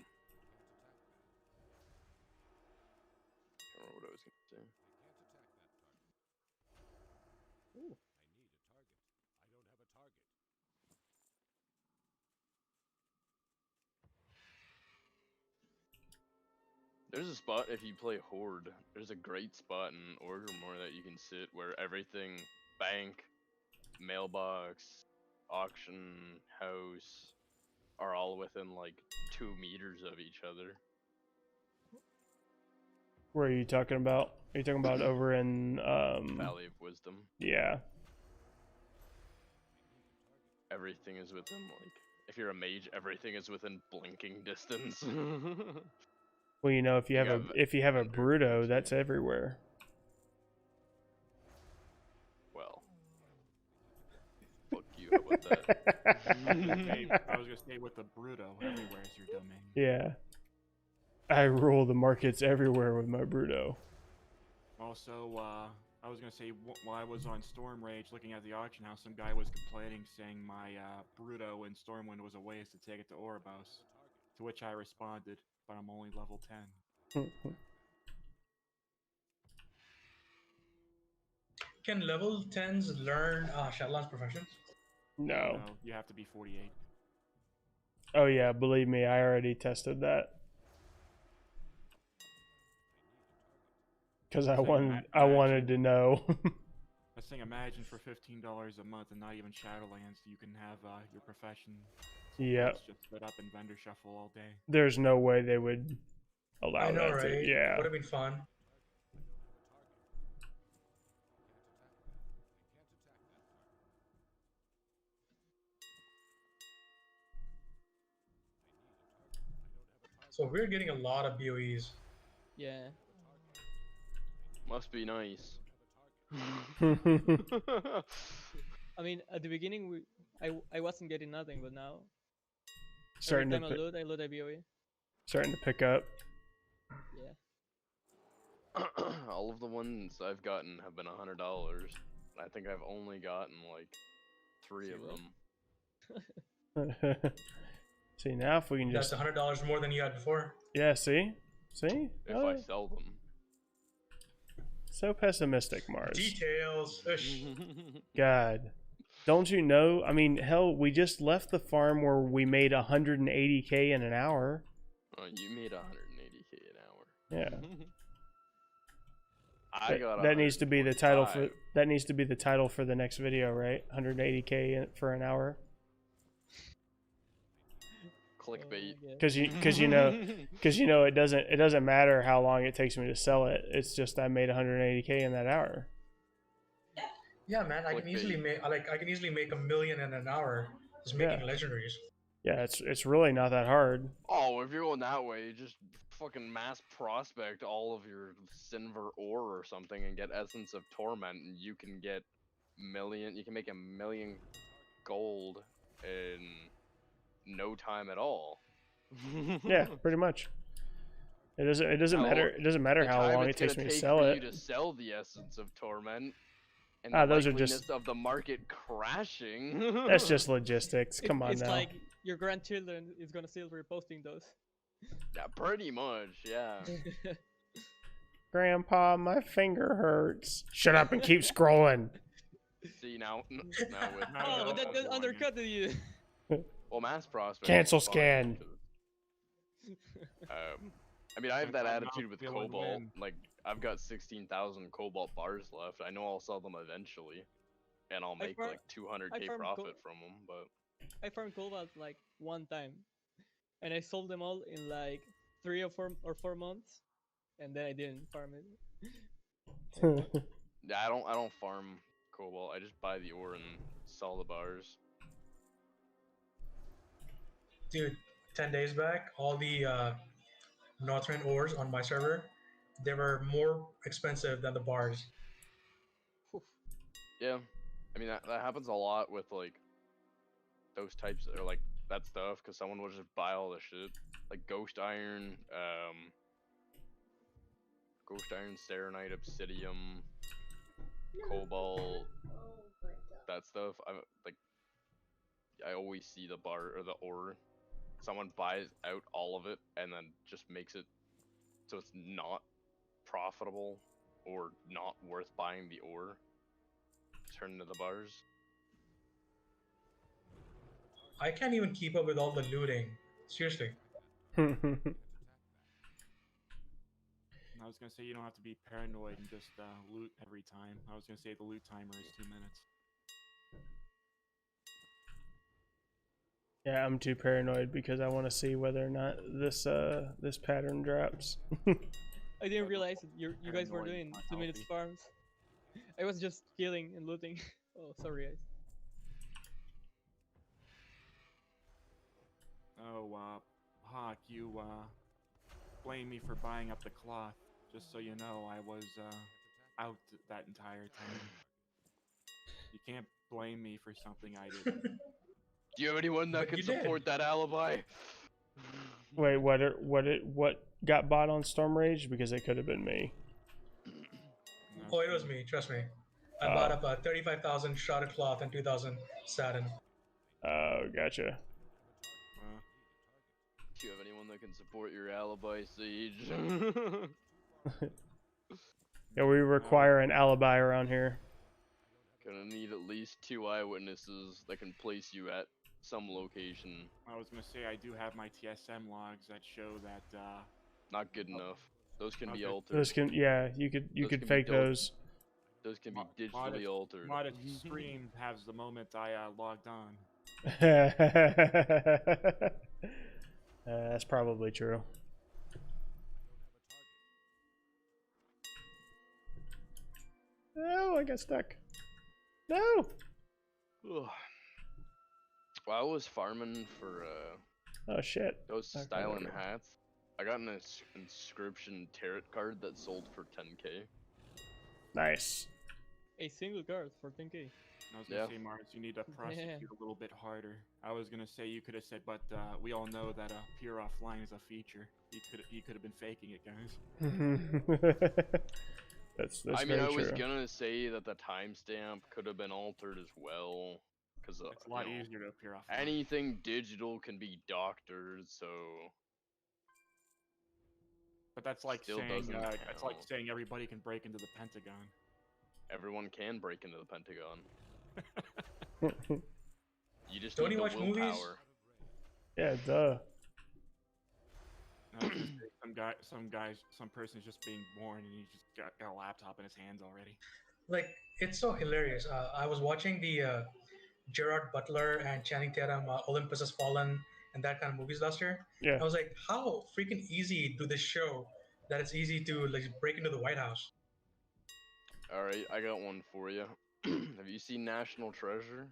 know what I was gonna say. Ooh. There's a spot if you play Horde. There's a great spot in Orgrimmar that you can sit where everything bank mailbox, auction house are all within like 2 meters of each other. Where are you talking about? Are you talking about over in Valley of Wisdom. Yeah. Everything is within like, if you're a mage, everything is within blinking distance. Well, you know, if you You have a have if you have a 100 Bruto, feet. that's everywhere. Well, fuck you. How about that? I was gonna say with the Bruto, everywhere is your domain. Yeah. I rule the markets everywhere with my Bruto. Also, I was gonna say while I was on Storm Rage looking at the auction house, some guy was complaining saying my Bruto in Stormwind was a waste to take it to Oribos. To which I responded, but I'm only level 10. Can level 10s learn Shetland's professions? No. No, you have to be 48. Oh yeah, believe me, I already tested that. Because I So wanted to know. I was saying, imagine for $15 a month and not even Shadowlands, you can have your profession. Yep. Just put up and vendor shuffle all day. There's no way they would allow I know, that right? to. Yeah. Would have been fun. So we're getting a lot of BOEs. Yeah. Must be nice. I mean, at the beginning, I wasn't getting nothing, but now starting every to time I load a BOE. starting to pick up. Yeah. All of the ones I've gotten have been $100. I think I've only gotten like 3 of them. See, now if we can That's just $100 more than you had before. see If I sell them. So pessimistic, Mars. Details. Ish. God, don't you know? I mean, hell, we just left the farm where we made 180K in an hour. Oh, you made 180K an hour. Yeah. I got That needs to be the title for 145. that needs to be the title for the next video, right? 180K for an hour. Clickbait. Because you know it doesn't matter how long it takes me to sell it. It's just I made 180K in that hour. Yeah, man, I can easily make $1 million in an hour just making legendaries. Yeah, it's really not that hard. Oh, if you're going that way, just fucking mass prospect all of your silver ore or something and get Essence of Torment, and you can get you can make $1 million gold in no time at all. Yeah, pretty much. It doesn't matter how long it takes me to sell it. You to sell the Essence of Torment, and those are just of the market crashing. That's just logistics. Come on it's now. It's like your grandchildren is gonna still reposting those. Yeah, pretty much. Yeah. Grandpa, my finger hurts. Shut up and keep scrolling. See now with oh, that undercut you. well, mass prospect. Cancel scan. I mean, I have that I'm attitude with feeling Cobalt. win. Like, I've got 16,000 Cobalt bars left. I know I'll sell them eventually, and I'll make like 200K profit from them. But I farmed Cobalt like one time, and I sold them all in like 3 or 4 months, and then I didn't farm it. yeah, I don't farm Cobalt. I just buy the ore and sell the bars. Dude, 10 days back, all the Northrend ores on my server, they were more expensive than the bars. Yeah, I mean that happens a lot with like those types or like that stuff because someone will just buy all the shit like Ghost Iron, Serenite, Obsidium, Cobalt, that stuff. I always see the bar or the ore. Someone buys out all of it and then just makes it so it's not profitable or not worth buying the ore. Turn into the bars. I can't even keep up with all the looting. Seriously. I was gonna say you don't have to be paranoid and just loot every time. I was gonna say the loot timer is 2 minutes. Yeah, I'm too paranoid because I want to see whether or not this pattern drops. I didn't realize that you guys were Paranoid, doing not 2 minutes healthy. farms. I was just killing and looting. Oh, sorry guys. Oh, Hawk, you blame me for buying up the cloth. Just so you know, I was out that entire time. You can't blame me for something I did. Do you have anyone that But can you did. support that alibi? Wait, what got bought on Storm Rage? Because it could have been me. Oh, it was me. Trust me. I bought up a 35,000 shot of cloth and 2,000 satin. Oh, gotcha. Do you have anyone that can support your alibi, Siege? Yeah, we require an alibi around here. Gonna need at least 2 eyewitnesses that can place you at some location. I was gonna say I do have my TSM logs that show that. Not good enough. Those can be Okay. altered. Those can, yeah, you Those could can be fake dil- those. Those can be Mo- digitally Modest- altered. Modest stream has the moment I logged on. That's probably true. No, I got stuck. No. Ugh. While I was farming for Oh shit. those Okay, styling there we go. hats, I got an inscription tarot card that sold for 10k. Nice. A single card for 10k. I was gonna Yeah. say, Mars, you need to prosecute a little bit harder. I was gonna say you could have said, but we all know that pure offline is a feature. You could have been faking it, guys. that's I mean, very I was true. gonna say that the timestamp could have been altered as well, because It's a lot easier to appear offline. anything digital can be doctored, so But that's like still saying doesn't that's like count. saying everybody can break into the Pentagon. everyone can break into the Pentagon. You just Don't need you the watch movies? willpower. Yeah, duh. I was gonna say some person's just being born and he just got a laptop in his hands already. Like, it's so hilarious. I was watching the Gerard Butler and Channing Tatum Olympus Has Fallen and that kind of movies last year. Yeah. I was like, how freaking easy do this show that it's easy to like break into the White House? All right, I got one for you. Have you seen National Treasure?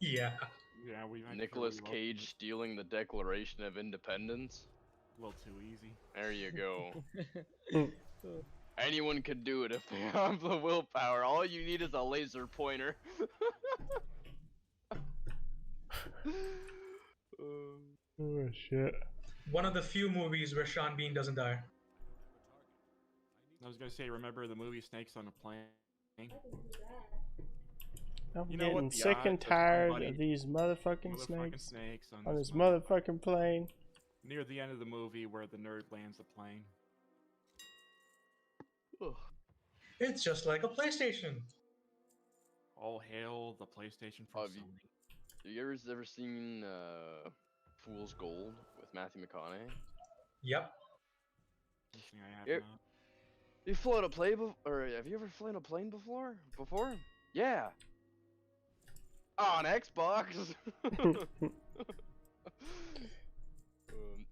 Yeah. Yeah, we might Nicolas Cage stealing the Declaration of Independence? a little too easy. There you go. Oh, Anyone can do it if they have the willpower. All you need is a laser pointer. Oh shit. One of the few movies where Sean Bean doesn't die. I was gonna say, remember the movie Snakes on a Plane? I'm You know what getting the sick and odds of tired somebody- of these motherfucking Motherfucking snakes snakes on this movie. motherfucking plane. Near the end of the movie where the nerd lands the plane. Ugh. It's just like a PlayStation. All hail the PlayStation from Have you- Sony. Have you ever seen Fool's Gold with Matthew McConaughey? Yep. I have Yep. not. You flown a plane or have you ever flown a plane before? Yeah. On Xbox.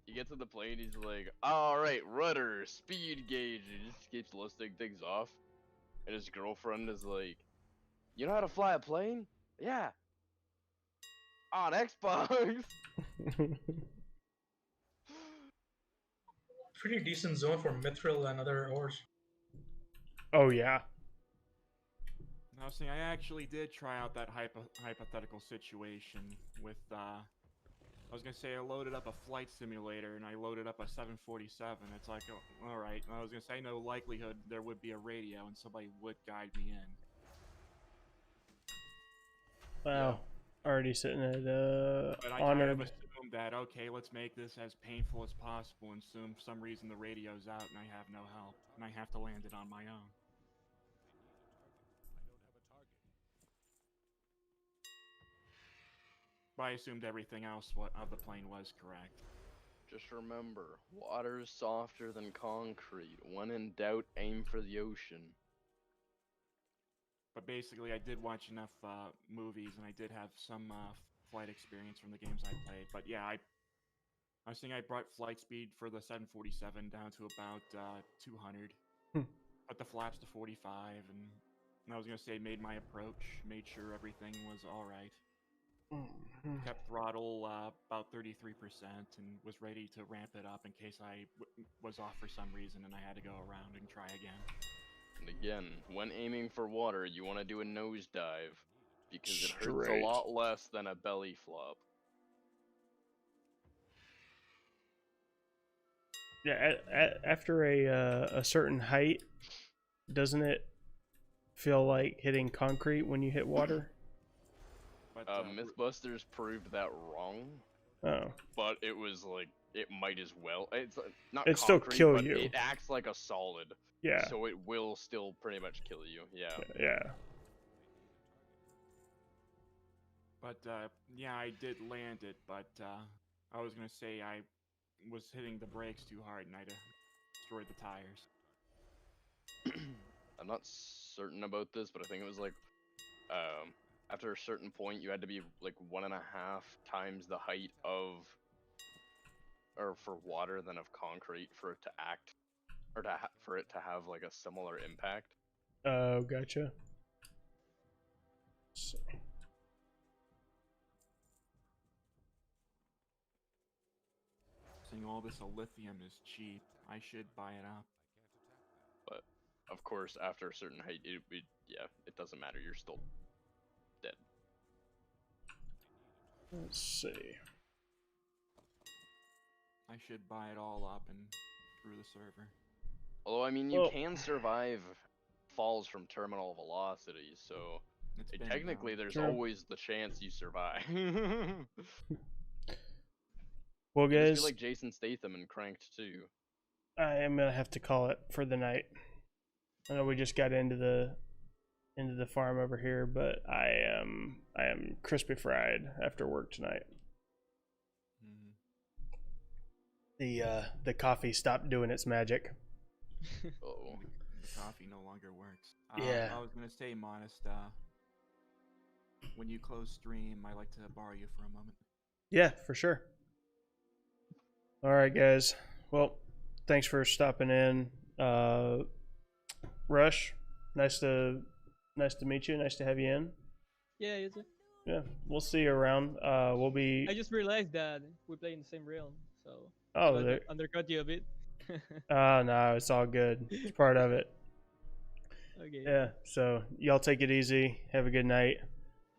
He gets in the plane. He's like, "All right, rudder, speed gauge." He just keeps listing things off, and his girlfriend is like, "You know how to fly a plane? Yeah. On Xbox." Pretty decent zone for Mithril and other ores. Oh yeah. Now, see, I actually did try out that hypothetical situation with, I was gonna say I loaded up a flight simulator and I loaded up a 747. It's like, oh, all right. I was gonna say no likelihood there would be a radio and somebody would guide me in. Wow. Already sitting at But I kind honored. of assumed that, okay, let's make this as painful as possible and assume for some reason the radio's out and I have no help and I have to land it on my own. But I assumed everything else of the plane was correct. Just remember, water's softer than concrete. When in doubt, aim for the ocean. But basically, I did watch enough movies, and I did have some flight experience from the games I played. But yeah, I was saying I brought flight speed for the 747 down to about 200. Put the flaps to 45, and I was gonna say made my approach, made sure everything was all right. Kept throttle about 33% and was ready to ramp it up in case I was off for some reason and I had to go around and try again. And again, when aiming for water, you want to do a nosedive because it hurts a Straight. lot less than a belly flop. Yeah, after a certain height, doesn't it feel like hitting concrete when you hit water? But Mythbusters proved that wrong, Oh, but it was like it might as well. It's not It'd still concrete, kill but you. it acts like a solid, yeah, so it will still pretty much kill you. Yeah. yeah. But yeah, I did land it, but I was gonna say I was hitting the brakes too hard and I destroyed the tires. I'm not certain about this, but I think it was like, after a certain point, you had to be like 1.5 times the height of, or for water than of concrete for it to act, or for it to have like a similar impact. Oh, gotcha. So, Saying all this lithium is cheap, I should buy it up. But of course, after a certain height, it doesn't matter. You're still dead. let's see. I should buy it all up and through the server. Although I mean, you Well- can survive falls from terminal velocity, so It's been technically done. there's True. always the chance you survive. Well, You just guys, be like Jason Statham in Cranked 2. I am gonna have to call it for the night. I know we just got into the farm over here, but I am crispy fried after work tonight. Mhm. The coffee stopped doing its magic. Oh, The coffee no longer works. Yeah. I was gonna say, Modest, when you close stream, I'd like to borrow you for a moment. Yeah, for sure. All right, guys. Well, thanks for stopping in. Rush, nice to meet you. Nice to have you in. Yeah, you too. Yeah, we'll see you around. We'll be. I just realized that we play in the same realm, so Oh, I there. undercut you a bit. Oh no, it's all good. It's part of it. Okay. Yeah. So y'all take it easy. Have a good night,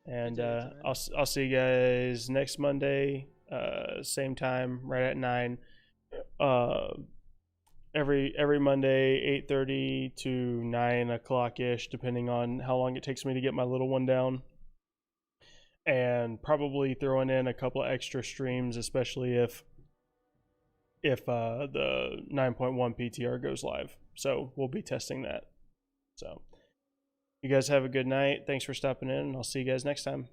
and You too, man. I'll see you guys next Monday, same time, right at 9. Every Monday, 8:30 to 9 o'clock ish, depending on how long it takes me to get my little one down. And probably throwing in a couple of extra streams, especially if the 9.1 PTR goes live. So we'll be testing that. So you guys have a good night. Thanks for stopping in, and I'll see you guys next time.